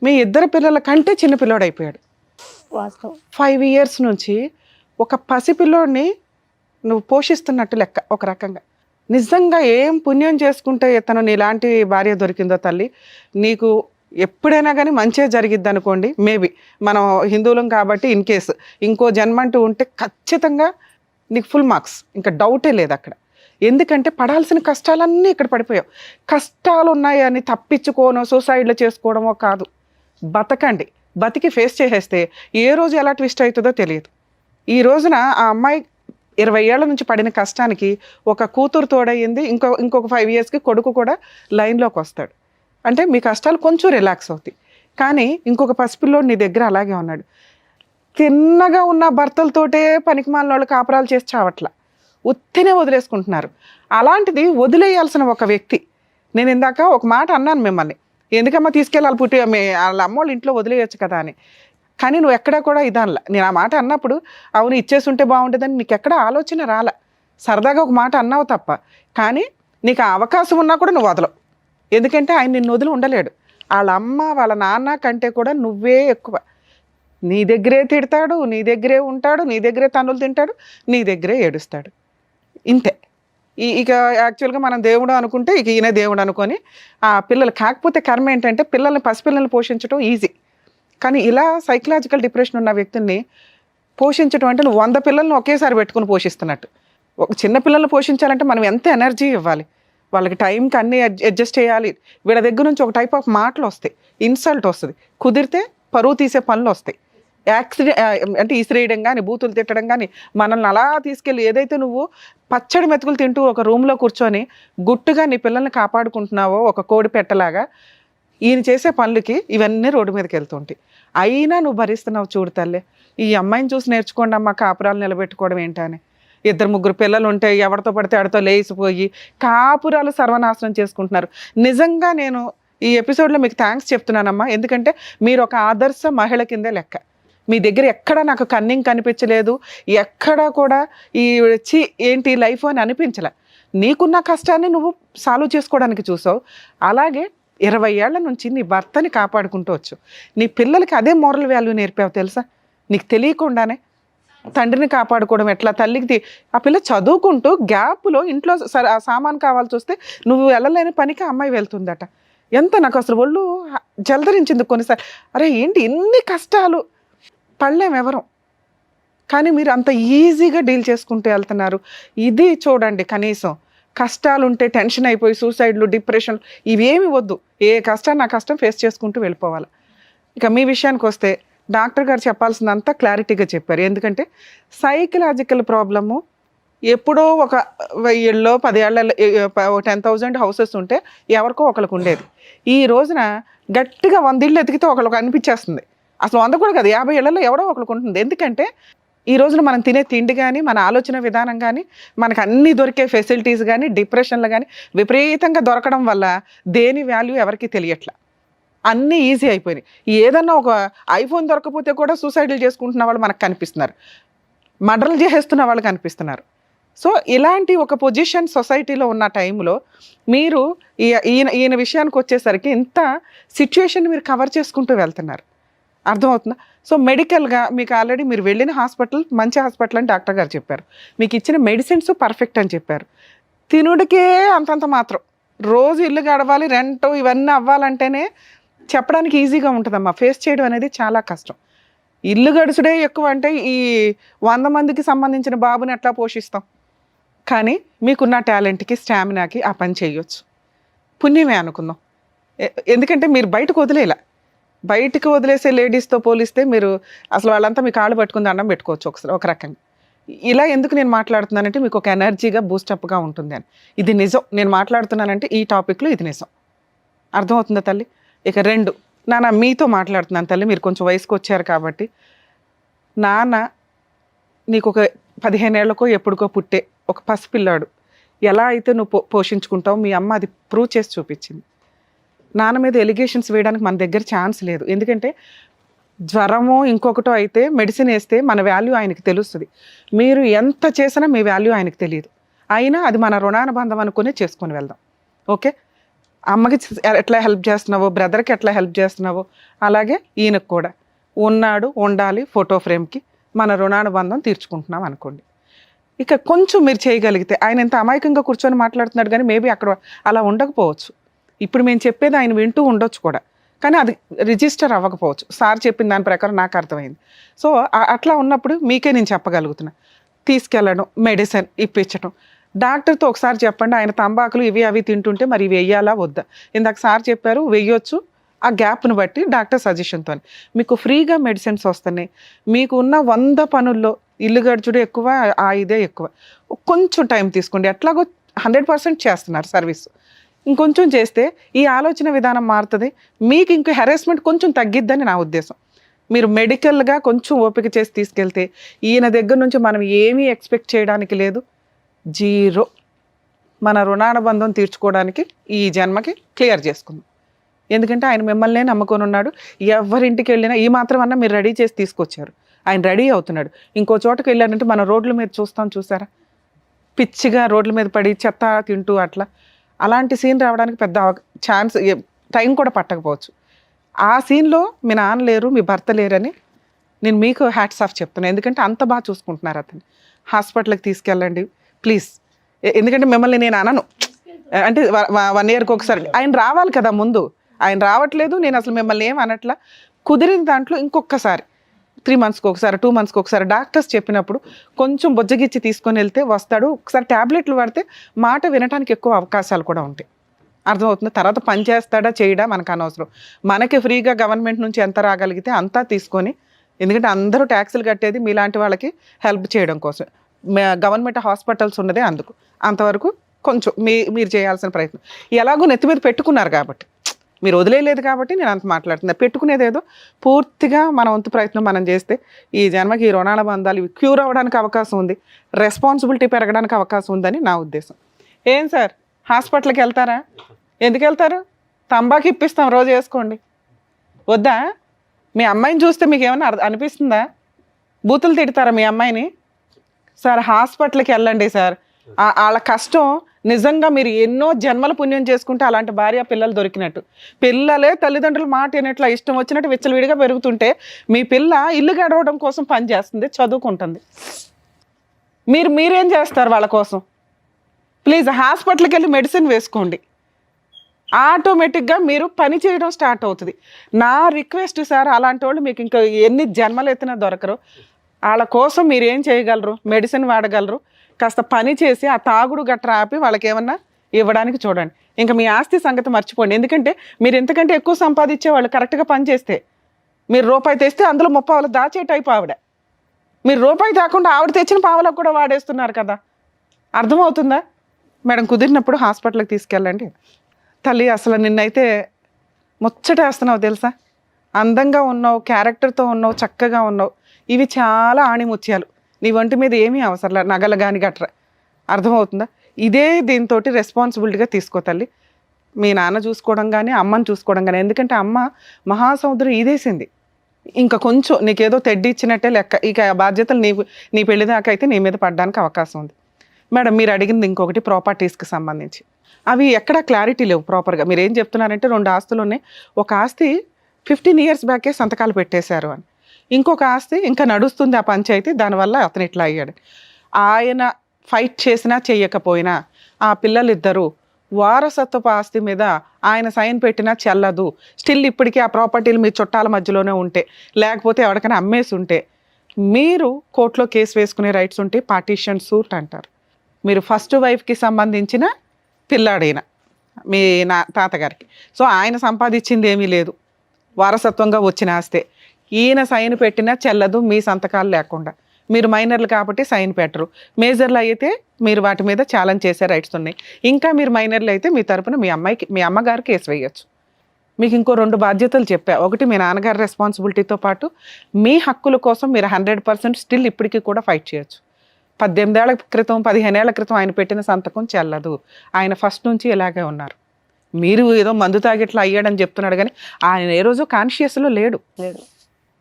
మీ 2 పిల్లల కంటే చిన్న పిల్లోడు అయిపోయాడు. వాస్తవం. 5 years నుంచి ఒక పసిపిల్లోడిని నువ్వు పోషిస్తున్నట్టు లెక్క ఒక రకంగా. నిజంగా ఏం పుణ్యం చేసుకుంటే తను నీలాంటి భార్య దొరికిందో తల్లి. నీకు ఎప్పుడైనా కానీ మంచిగా జరిగిద్ది అనుకోండి. మేబీ మనం హిందువులం కాబట్టి ఇన్ కేసు ఇంకో జన్మ అంటూ ఉంటే ఖచ్చితంగా నీకు ఫుల్ మార్క్స్, ఇంకా డౌటే లేదు అక్కడ. ఎందుకంటే పడాల్సిన కష్టాలన్నీ ఇక్కడ పడిపోయావు. కష్టాలు ఉన్నాయని తప్పించుకోనో సూసైడ్లు చేసుకోవడమో కాదు, బతకండి. బతికి ఫేస్ చేసేస్తే ఏ రోజు ఎలా ట్విస్ట్ అవుతుందో తెలియదు. ఈ రోజున ఆ అమ్మాయి 20 ఏళ్ల నుంచి పడిన కష్టానికి ఒక కూతురు తోడయ్యింది. ఇంకొక 5 yearsకి కొడుకు కూడా లైన్లోకి వస్తాడు. అంటే మీ కష్టాలు కొంచెం రిలాక్స్ అవుతాయి. కానీ ఇంకొక పసిపిల్లోడు నీ దగ్గర అలాగే ఉన్నాడు. తిన్నగా ఉన్న భర్తలతోటే పనికిమాలిన వాళ్ళు కాపురాలు చేసి చావట్ల, ఉత్తినే వదిలేసుకుంటున్నారు. అలాంటిది వదిలేయాల్సిన ఒక వ్యక్తి. నేను ఇందాక ఒక మాట అన్నాను మిమ్మల్ని, ఎందుకమ్మా తీసుకెళ్ళాలి పుట్టి వాళ్ళ అమ్మోళ్ళ ఇంట్లో వదిలేయచ్చు కదా అని. కానీ నువ్వు ఎక్కడా కూడా ఇదనలా. నేను ఆ మాట అన్నప్పుడు అవును ఇచ్చేసి ఉంటే బాగుంటుందని నీకు ఎక్కడ ఆలోచన రాల. సరదాగా ఒక మాట అన్నావు తప్ప. కానీ నీకు ఆ అవకాశం ఉన్నా కూడా నువ్వు వదలవు. ఎందుకంటే ఆయన నిన్ను వదిలి ఉండలేడు. వాళ్ళ అమ్మ వాళ్ళ నాన్న కంటే కూడా నువ్వే ఎక్కువ. నీ దగ్గరే తిడతాడు, నీ దగ్గరే ఉంటాడు, నీ దగ్గరే తన్నులు తింటాడు, నీ దగ్గరే ఏడుస్తాడు. ఇంతే. ఇక యాక్చువల్గా మనం దేవుడు అనుకుంటే ఇక ఈయన దేవుడు అనుకొని ఆ పిల్లలు. కాకపోతే కర్మ ఏంటంటే పసిపిల్లల్ని పోషించడం ఈజీ, కానీ ఇలా సైకలాజికల్ డిప్రెషన్ ఉన్న వ్యక్తుల్ని పోషించడం అంటే నువ్వు 100 పిల్లల్ని ఒకేసారి పెట్టుకుని పోషిస్తున్నట్టు. ఒక చిన్న పిల్లల్ని పోషించాలంటే మనం ఎంత ఎనర్జీ ఇవ్వాలి, వాళ్ళకి టైంకి అన్నీ అడ్జస్ట్ చేయాలి. వీళ్ళ దగ్గర నుంచి ఒక టైప్ ఆఫ్ మాటలు వస్తాయి, ఇన్సల్ట్ వస్తుంది, కుదిరితే పరువు తీసే పనులు వస్తాయి, యాక్సిడెంట్ అంటే ఇసిరేయడం కానీ బూతులు తిట్టడం కానీ. మనల్ని అలా తీసుకెళ్ళి ఏదైతే నువ్వు పచ్చడి మెతుకులు తింటూ ఒక రూమ్లో కూర్చొని గుట్టుగా నీ పిల్లల్ని కాపాడుకుంటున్నావో ఒక కోడి పెట్టలాగా, ఈయన చేసే పనులకి ఇవన్నీ రోడ్డు మీదకి వెళ్తుంటాయి. అయినా నువ్వు భరిస్తున్నావు. చూడు తల్లి, ఈ అమ్మాయిని చూసి నేర్చుకోండి అమ్మ కాపురాలు నిలబెట్టుకోవడం ఏంటని. 2-3 పిల్లలు ఉంటే ఎవరితో పడితే ఆడితో లేచిపోయి కాపురాలు సర్వనాశనం చేసుకుంటున్నారు. నిజంగా నేను ఈ ఎపిసోడ్లో మీకు థ్యాంక్స్ చెప్తున్నానమ్మా. ఎందుకంటే మీరు ఒక ఆదర్శ మహిళ కిందే లెక్క. మీ దగ్గర ఎక్కడ నాకు కన్నింగ్ కనిపించలేదు, ఎక్కడా కూడా ఈ ఏంటి లైఫ్ అని అనిపించలే. నీకున్న కష్టాన్ని నువ్వు సాల్వ్ చేసుకోవడానికి చూసావు. అలాగే 20 ఏళ్ల నుంచి నీ భర్తని కాపాడుకుంటూ వచ్చు. నీ పిల్లలకి అదే మోరల్ వాల్యూ నేర్పావు తెలుసా. నీకు తెలియకుండానే తండ్రిని కాపాడుకోవడం ఎట్లా, తల్లికి ఆ పిల్ల చదువుకుంటూ గ్యాప్లో ఇంట్లో సామాన్ కావాల్సి వస్తే నువ్వు వెళ్ళలేని పనికి అమ్మాయి వెళ్తుందట. ఎంత నాకు అసలు ఒళ్ళు జలధరించింది కొన్నిసార్లు. అరే ఏంటి ఎన్ని కష్టాలు పడలేం ఎవరం, కానీ మీరు అంత ఈజీగా డీల్ చేసుకుంటూ వెళ్తున్నారు. ఇది చూడండి, కనీసం కష్టాలుంటే టెన్షన్ అయిపోయి సూసైడ్లు, డిప్రెషన్ ఇవేమి వద్దు. ఏ కష్టం నా కష్టం ఫేస్ చేసుకుంటూ వెళ్ళిపోవాలి. ఇక మీ విషయానికి వస్తే డాక్టర్ గారు చెప్పాల్సిందంతా క్లారిటీగా చెప్పారు. ఎందుకంటే సైకలాజికల్ ప్రాబ్లము ఎప్పుడో ఒక 1000 ఏళ్ళలో 10 ఏళ్ళ 10,000 హౌసెస్ ఉంటే ఎవరికో ఒకరికి ఉండేది. ఈ రోజున గట్టిగా 100 ఇళ్ళు ఎతికితే ఒకరికి అనిపించేస్తుంది. అసలు 100 కూడా కాదు, 50 ఏళ్లలో ఎవడో ఒకరికి ఉంటుంది. ఎందుకంటే ఈ రోజున మనం తినే తిండి కానీ మన ఆలోచన విధానం కానీ మనకు అన్ని దొరికే ఫెసిలిటీస్ కానీ డిప్రెషన్లు కానీ విపరీతంగా దొరకడం వల్ల దేని వాల్యూ ఎవరికి తెలియట్లా. అన్నీ ఈజీ అయిపోయినాయి. ఏదన్నా ఒక ఐఫోన్ దొరకపోతే కూడా సూసైడ్లు చేసుకుంటున్న వాళ్ళు మనకు కనిపిస్తున్నారు, మర్డర్లు చేసేస్తున్న వాళ్ళు కనిపిస్తున్నారు. సో ఇలాంటి ఒక పొజిషన్ సొసైటీలో ఉన్న టైంలో మీరు ఈయన విషయానికి వచ్చేసరికి ఇంత సిచ్యువేషన్ మీరు కవర్ చేసుకుంటూ వెళ్తున్నారు. అర్థమవుతుందా? సో మెడికల్గా మీకు ఆల్రెడీ మీరు వెళ్ళిన హాస్పిటల్ మంచి హాస్పిటల్ అని డాక్టర్ గారు చెప్పారు, మీకు ఇచ్చిన మెడిసిన్స్ పర్ఫెక్ట్ అని చెప్పారు. తినుడికే అంతంత మాత్రం, రోజు ఇల్లు గడవాలి, రెంట్ ఇవన్నీ అవ్వాలంటేనే చెప్పడానికి ఈజీగా ఉంటుందమ్మా, ఫేస్ చేయడం అనేది చాలా కష్టం. ఇల్లు గడుచుడే ఎక్కువ అంటే ఈ 100 మందికి సంబంధించిన బాబుని ఎట్లా పోషిస్తాం? కానీ మీకున్న టాలెంట్కి స్టామినాకి ఆ పని చేయొచ్చు, పుణ్యమే అనుకుందాం. ఎందుకంటే మీరు బయటకు వదిలేలా, బయటకు వదిలేసే లేడీస్తో పోలిస్తే మీరు అసలు వాళ్ళంతా మీ కాళ్ళు పట్టుకుని దండం పెట్టుకోవచ్చు ఒకసారి ఒక రకంగా. ఇలా ఎందుకు నేను మాట్లాడుతున్నానంటే మీకు ఒక ఎనర్జీగా బూస్టప్గా ఉంటుంది అని. ఇది నిజం, నేను మాట్లాడుతున్నానంటే ఈ టాపిక్లో ఇది నిజం. అర్థమవుతుందా తల్లి? ఇక 2, నాన్న మీతో మాట్లాడుతున్నాను తల్లి, మీరు కొంచెం వయసుకు వచ్చారు కాబట్టి. నాన్న నీకు ఒక 15 ఏళ్లకో ఎప్పుడుకో పుట్టే ఒక పసిపిల్లాడు, ఎలా అయితే నువ్వు పోషించుకుంటావు మీ అమ్మ అది ప్రూవ్ చేసి చూపించింది. నాన్న మీద ఎలిగేషన్స్ వేయడానికి మన దగ్గర ఛాన్స్ లేదు. ఎందుకంటే జ్వరమో ఇంకొకటో అయితే మెడిసిన్ వేస్తే మన వాల్యూ ఆయనకి తెలుస్తుంది. మీరు ఎంత చేసినా మీ వాల్యూ ఆయనకు తెలియదు. అయినా అది మన రుణానుబంధం అనుకునే చేసుకొని వెళ్దాం. ఓకే, అమ్మకి ఎట్లా హెల్ప్ చేస్తున్నావో, బ్రదర్కి ఎట్లా హెల్ప్ చేస్తున్నావో అలాగే ఈయనకు కూడా ఉన్నాడు, ఉండాలి ఫోటో ఫ్రేమ్కి, మన రుణానుబంధం తీర్చుకుంటున్నాం అనుకోండి. ఇక కొంచెం మీరు చేయగలిగితే, ఆయన ఎంత అమాయకంగా కూర్చొని మాట్లాడుతున్నాడు కానీ మేబీ అక్కడ అలా ఉండకపోవచ్చు. ఇప్పుడు మేము చెప్పేది ఆయన వింటూ ఉండొచ్చు కూడా, కానీ అది రిజిస్టర్ అవ్వకపోవచ్చు. సార్ చెప్పిన దాని ప్రకారం నాకు అర్థమైంది. సో అట్లా ఉన్నప్పుడు మీకే నేను చెప్పగలుగుతున్నా, తీసుకెళ్ళడం, మెడిసిన్ ఇప్పించడం. డాక్టర్తో ఒకసారి చెప్పండి, ఆయన తంబాకులు ఇవి అవి తింటుంటే మరి ఇవి వెయ్యాలా వద్దా? ఇందాక సార్ చెప్పారు వెయ్యొచ్చు, ఆ గ్యాప్ను బట్టి డాక్టర్ సజెషన్తో. మీకు ఫ్రీగా మెడిసిన్స్ వస్తున్నాయి. మీకు ఉన్న 100 పనుల్లో ఇల్లు గడుచుడు ఎక్కువ, ఆ ఇదే ఎక్కువ. కొంచెం టైం తీసుకోండి, ఎట్లాగో 100% చేస్తున్నారు సర్వీస్. ఇంకొంచెం చేస్తే ఈ ఆలోచన విధానం మారుతుంది, మీకు ఇంకో హెరాస్మెంట్ కొంచెం తగ్గిద్దని నా ఉద్దేశం. మీరు మెడికల్గా కొంచెం ఓపిక చేసి తీసుకెళ్తే ఈయన దగ్గర నుంచి మనం ఏమీ ఎక్స్పెక్ట్ చేయడానికి లేదు, 0. మన రుణానుబంధం తీర్చుకోవడానికి ఈ జన్మకి క్లియర్ చేసుకుందాం. ఎందుకంటే ఆయన మిమ్మల్నే నమ్ముకొని ఉన్నాడు. ఎవరింటికి వెళ్ళినా ఈ మాత్రం అన్నా మీరు రెడీ చేసి తీసుకొచ్చారు, ఆయన రెడీ అవుతున్నాడు. ఇంకో చోటకి వెళ్ళారంటే మన రోడ్ల మీద చూసారా, పిచ్చిగా రోడ్ల మీద పడి చెత్త తింటూ అట్లా. అలాంటి సీన్ రావడానికి పెద్ద ఛాన్స్, టైం కూడా పట్టకపోవచ్చు. ఆ సీన్లో మీ నాన్న లేరు, మీ భర్త లేరని నేను మీకు హ్యాట్స్ ఆఫ్ చెప్తున్నాను. ఎందుకంటే అంత బాగా చూసుకుంటున్నారు అతను. హాస్పిటల్కి తీసుకెళ్ళండి ప్లీజ్. ఎందుకంటే మిమ్మల్ని నేను అనను, అంటే 1 ఇయర్కి ఒకసారి ఆయన రావాలి కదా ముందు, ఆయన రావట్లేదు. నేను అసలు మిమ్మల్ని ఏం అనట్లా. కుదిరిన దాంట్లో ఇంకొకసారి 3 మంత్స్కి ఒకసారి 2 మంత్స్కి ఒకసారి డాక్టర్స్ చెప్పినప్పుడు కొంచెం బొజ్జగిచ్చి తీసుకొని వెళ్తే వస్తాడు. ఒకసారి ట్యాబ్లెట్లు వాడితే మాట వినడానికి ఎక్కువ అవకాశాలు కూడా ఉంటాయి. అర్థమవుతుంది? తర్వాత పని చేస్తాడా చేయడా మనకు అనవసరం. మనకి ఫ్రీగా గవర్నమెంట్ నుంచి ఎంత రాగలిగితే అంతా తీసుకొని, ఎందుకంటే అందరూ ట్యాక్సులు కట్టేది మీలాంటి వాళ్ళకి హెల్ప్ చేయడం కోసం. గవర్నమెంట్ హాస్పిటల్స్ ఉన్నదే అందుకు. అంతవరకు కొంచెం మీరు చేయాల్సిన ప్రయత్నం. ఎలాగో నెత్తి మీద పెట్టుకున్నారు కాబట్టి, మీరు వదిలేయలేదు కాబట్టి నేను అంత మాట్లాడుతున్నా. పెట్టుకునేదేదో పూర్తిగా మన వంతు ప్రయత్నం మనం చేస్తే ఈ జన్మకి ఈ రుణానుబంధాలు ఇవి క్యూర్ అవ్వడానికి అవకాశం ఉంది, రెస్పాన్సిబిలిటీ పెరగడానికి అవకాశం ఉందని నా ఉద్దేశం. ఏం సార్ హాస్పిటల్కి వెళ్తారా? ఎందుకు వెళ్తారు? తంబాకు ఇప్పిస్తాం, రోజు వేసుకోండి. వద్దా? మీ అమ్మాయిని చూస్తే మీకు ఏమైనా అనిపిస్తుందా? బూతులు తిడతారా మీ అమ్మాయిని? సార్ హాస్పిటల్కి వెళ్ళండి సార్. వాళ్ళ కష్టం నిజంగా మీరు ఎన్నో జన్మల పుణ్యం చేసుకుంటే అలాంటి భార్య పిల్లలు దొరికినట్టు. పిల్లలే తల్లిదండ్రులు మాట వినట్లా ఇష్టం వచ్చినట్టు విచ్చలవిడిగా పెరుగుతుంటే మీ పిల్ల ఇల్లు గడవడం కోసం పని చేస్తుంది, చదువుకుంటుంది. మీరేం చేస్తారు వాళ్ళ కోసం? ప్లీజ్ హాస్పిటల్కి వెళ్ళి మెడిసిన్ వేసుకోండి, ఆటోమేటిక్గా మీరు పని చేయడం స్టార్ట్ అవుతుంది. నా రిక్వెస్ట్ సార్, అలాంటి వాళ్ళు మీకు ఇంకా ఎన్ని జన్మలు ఎత్తినా దొరకరు. వాళ్ళ కోసం మీరు ఏం చేయగలరు? మెడిసిన్ వాడగలరు. కాస్త పని చేసి ఆ తాగుడు గట్రా ఆపి వాళ్ళకి ఏమన్నా ఇవ్వడానికి చూడండి. ఇంకా మీ ఆస్తి సంగతి మర్చిపోండి. ఎందుకంటే మీరు ఎంతకంటే ఎక్కువ సంపాదించే వాళ్ళు కరెక్ట్గా పని చేస్తే, మీరు రూపాయి తెస్తే అందులో 30 పావలు దాచే టైప్ ఆవిడ. మీరు రూపాయి దాకుండా ఆవిడ తెచ్చిన పావలకు కూడా వాడేస్తున్నారు కదా. అర్థమవుతుందా? మేడం కుదిరినప్పుడు హాస్పిటల్కి తీసుకెళ్ళండి. తల్లి అసలు నిన్నైతే ముచ్చటేస్తున్నావు తెలుసా. అందంగా ఉన్నావు, క్యారెక్టర్తో ఉన్నావు, చక్కగా ఉన్నావు. ఇవి చాలా ఆణిముత్యాలు. నీ ఒంటి మీద ఏమీ అవసరంలా, నగలు కానీ గట్రా. అర్థమవుతుందా? ఇదే దీంతో రెస్పాన్సిబిలిటీగా తీసుకో తల్లి. మీ నాన్న చూసుకోవడం కానీ అమ్మని చూసుకోవడం కానీ, ఎందుకంటే అమ్మ మహాసముద్రం ఈదేసింది. ఇంకా కొంచెం నీకేదో తెడ్డి ఇచ్చినట్టే లెక్క. ఇక ఆ బాధ్యతలు నీ పెళ్లి దాకా అయితే నీ మీద పడడానికి అవకాశం ఉంది. మేడం మీరు అడిగింది ఇంకొకటి ప్రాపర్టీస్కి సంబంధించి, అవి ఎక్కడా క్లారిటీ లేవు ప్రాపర్గా. మీరు ఏం చెప్తున్నారంటే 2 ఆస్తులు ఉన్నాయి, ఒక ఆస్తి 15 years బ్యాకే సంతకాలు పెట్టేశారు అని, ఇంకొక ఆస్తి ఇంకా నడుస్తుంది ఆ పంచాయతీ, దానివల్ల అతను ఇట్లా అయ్యాడు. ఆయన ఫైట్ చేసినా చెయ్యకపోయినా ఆ పిల్లలిద్దరూ వారసత్వపు ఆస్తి మీద ఆయన సైన్ పెట్టినా చెల్లదు. స్టిల్ ఇప్పటికీ ఆ ప్రాపర్టీలు మీ చుట్టాల మధ్యలోనే ఉంటే, లేకపోతే ఎవరికైనా అమ్మేసి ఉంటే మీరు కోర్టులో కేసు వేసుకునే రైట్స్ ఉంటే పార్టీషన్ సూట్ అంటారు. మీరు ఫస్ట్ వైఫ్కి సంబంధించిన పిల్లాడైన మీ తాతగారికి, సో ఆయన సంపాదించింది ఏమీ లేదు, వారసత్వంగా వచ్చిన ఆస్తే. ఈయన సైన్ పెట్టినా చెల్లదు మీ సంతకాలు లేకుండా. మీరు మైనర్లు కాబట్టి సైన్ పెట్టరు, మేజర్లు అయితే మీరు వాటి మీద ఛాలెంజ్ చేసే రైట్స్ ఉన్నాయి. ఇంకా మీరు మైనర్లు అయితే మీ తరపున మీ అమ్మగారు కేసు వేయచ్చు. మీకు ఇంకో 2 బాధ్యతలు చెప్పా. ఒకటి మీ నాన్నగారి రెస్పాన్సిబిలిటీతో పాటు మీ హక్కుల కోసం మీరు 100% స్టిల్ ఇప్పటికీ కూడా ఫైట్ చేయొచ్చు. 18 ఏళ్ల క్రితం 15 ఏళ్ల క్రితం ఆయన పెట్టిన సంతకం చెల్లదు. ఆయన ఫస్ట్ నుంచి ఇలాగే ఉన్నారు. మీరు ఏదో మందు తాగిట్లా అయ్యాడని చెప్తున్నాడు కానీ ఆయన ఏ రోజు కాన్షియస్లో లేడు.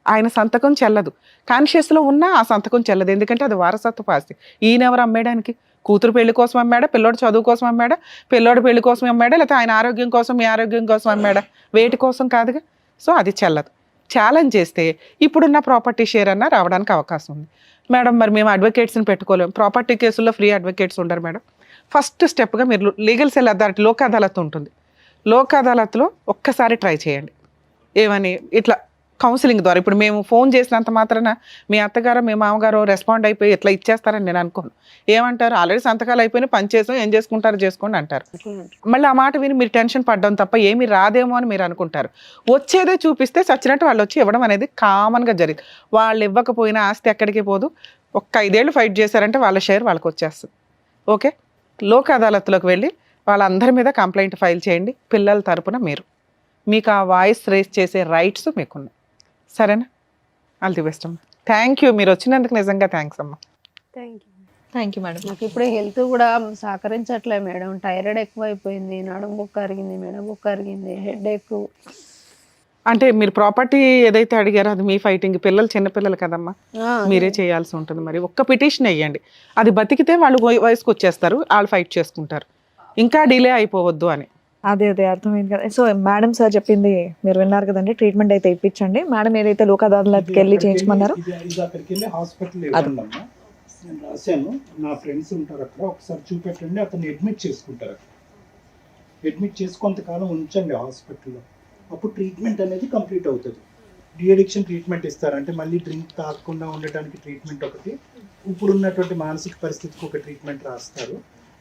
ఆయన సంతకం చెల్లదు. కాన్షియస్లో ఉన్నా ఆ సంతకం చెల్లదు, ఎందుకంటే అది వారసత్వ ఆస్తి. ఈయన ఎవరు అమ్మేయడానికి? కూతురు పెళ్లి కోసం అమ్మాడా, పిల్లోడు చదువు కోసం అమ్మాడా, పిల్లోడు పెళ్లి కోసం అమ్మాడా, లేకపోతే ఆయన ఆరోగ్యం కోసం మీ ఆరోగ్యం కోసం అమ్మాడా? వేటి కోసం కాదుగా. సో అది చెల్లదు. ఛాలెంజ్ చేస్తే ఇప్పుడున్న ప్రాపర్టీ షేర్ అన్నా రావడానికి అవకాశం ఉంది. మేడం మరి మేము అడ్వకేట్స్ని పెట్టుకోలేము, ప్రాపర్టీ కేసుల్లో ఫ్రీ అడ్వకేట్స్ ఉండరు మేడం. ఫస్ట్ స్టెప్గా మీరు legal cell authority Lok Adalat ఉంటుంది, లోక్ అదాలత్లో ఒక్కసారి ట్రై చేయండి. ఏమని ఇట్లా కౌన్సిలింగ్ ద్వారా. ఇప్పుడు మేము ఫోన్ చేసినంత మాత్రాన మీ అత్తగారు మీ మామగారు రెస్పాండ్ అయిపోయి ఇట్లా ఇచ్చేస్తారని నేను అనుకోను. ఏమంటారు, ఆల్రెడీ సంతకాలు అయిపోయినా పని చేసాం, ఏం చేసుకుంటారో చేసుకోండి అంటారు. మళ్ళీ ఆ మాట విని మీరు టెన్షన్ పడ్డం తప్ప ఏమీ రాదేమో అని మీరు అనుకుంటారు. వచ్చేదే చూపిస్తే చచ్చినట్టు వాళ్ళు వచ్చి ఇవ్వడం అనేది కామన్గా జరిగింది. వాళ్ళు ఇవ్వకపోయినా ఆస్తి ఎక్కడికి పోదు. ఒక్క 5 ఏళ్ళు ఫైట్ చేశారంటే వాళ్ళ షేర్ వాళ్ళకి వచ్చేస్తుంది. ఓకే, లోక్ అదాలత్లోకి వెళ్ళి వాళ్ళందరి మీద కంప్లైంట్ ఫైల్ చేయండి. పిల్లల తరపున మీకు ఆ వాయిస్ రేస్ చేసే రైట్స్ మీకున్నాయి. సరేనా? ఆల్ ది బెస్ట్ అమ్మా. థ్యాంక్ యూ, మీరు వచ్చినందుకు నిజంగా థ్యాంక్స్ అమ్మా. Thank you madam. నాకు ఇప్పుడు హెల్త్ కూడా సహకరించట్లే మేడం. థైరాయిడ్ ఎక్కువైపోయింది, నడుము బొక్క అరిగింది, మెడ బొక్క అరిగింది, హెడ్ ఎక్. అంటే మీరు ప్రాపర్టీ ఏదైతే అడిగారో అది మీ ఫైటింగ్. పిల్లలు చిన్నపిల్లలు కదమ్మా, మీరే చేయాల్సి ఉంటుంది. మరి ఒక్క పిటిషన్ వేయండి, అది బతికితే వాళ్ళు వయసుకు వచ్చేస్తారు, వాళ్ళు ఫైట్ చేసుకుంటారు. ఇంకా డిలే అయిపోవద్దు అని. అదే అర్థమైంది కదా. సో మేడం సార్ చెప్పింది మీరు విన్నారు కదండి, ట్రీట్మెంట్ అయితే ఇప్పించండి. మేడం ఏదైతే లోక్ అదాలత్కి వెళ్ళి చేయించమన్నారో అక్కడికి వెళ్ళి హాస్పిటల్ ఇవ్వండి. నేను రాశాను, నా ఫ్రెండ్స్ ఉంటారు అక్కడ, ఒకసారి చూపెట్టండి. అతన్ని అడ్మిట్ చేసుకుంటారు. అడ్మిట్ చేసి కొంతకాలం ఉంచండి హాస్పిటల్లో, అప్పుడు ట్రీట్మెంట్ అనేది కంప్లీట్ అవుతుంది. డిఅడిక్షన్ ట్రీట్మెంట్ ఇస్తారు, అంటే మళ్ళీ డ్రింక్ తాగకుండా ఉండటానికి ట్రీట్మెంట్ ఒకటి, ఇప్పుడున్నటువంటి మానసిక పరిస్థితికి ఒక ట్రీట్మెంట్ రాస్తారు.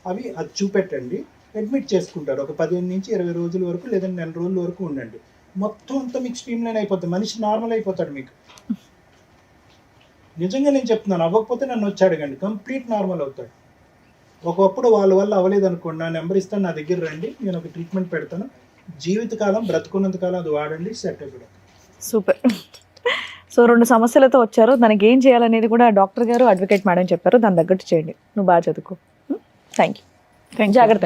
అది చూపెట్టండి, అడ్మిట్ చేసుకుంటారు. ఒక 15 నుంచి 20 రోజుల వరకు, లేదంటే 1 నెల రోజుల వరకు ఉండండి. మొత్తం అంతా మీకు స్ట్రీమ్ లైన్ అయిపోతుంది, మనిషి నార్మల్ అయిపోతాడు మీకు. నిజంగా నేను చెప్తున్నాను, అవ్వకపోతే నన్ను వచ్చి అడగండి, కంప్లీట్ నార్మల్ అవుతాడు. ఒకప్పుడు వాళ్ళ వల్ల అవ్వలేదు అనుకోండి, నా నెంబర్ ఇస్తాను, నా దగ్గర రండి, నేను ఒక ట్రీట్మెంట్ పెడతాను. జీవితకాలం బ్రతుకున్నంతకాలం అది వాడండి, సెట్ అయిపోయాడు. సూపర్. సో 2 సమస్యలతో వచ్చారు, దానికి ఏం చేయాలనేది కూడా డాక్టర్ గారు అడ్వకేట్ మేడం చెప్పారు. దాని తగ్గట్టు చేయండి. నువ్వు బాగా చదువుకో. Thank you. జాగ్రత్త.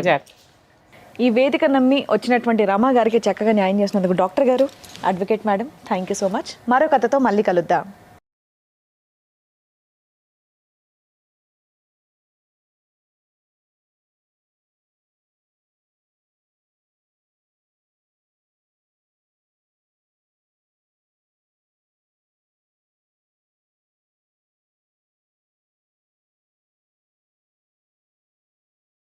ఈ వేదిక నమ్మి వచ్చినటువంటి రమా గారికి చక్కగా న్యాయం చేసినందుకు డాక్టర్ గారు, advocate madam, thank you so much. మరో కథతో మళ్ళీ కలుద్దాం.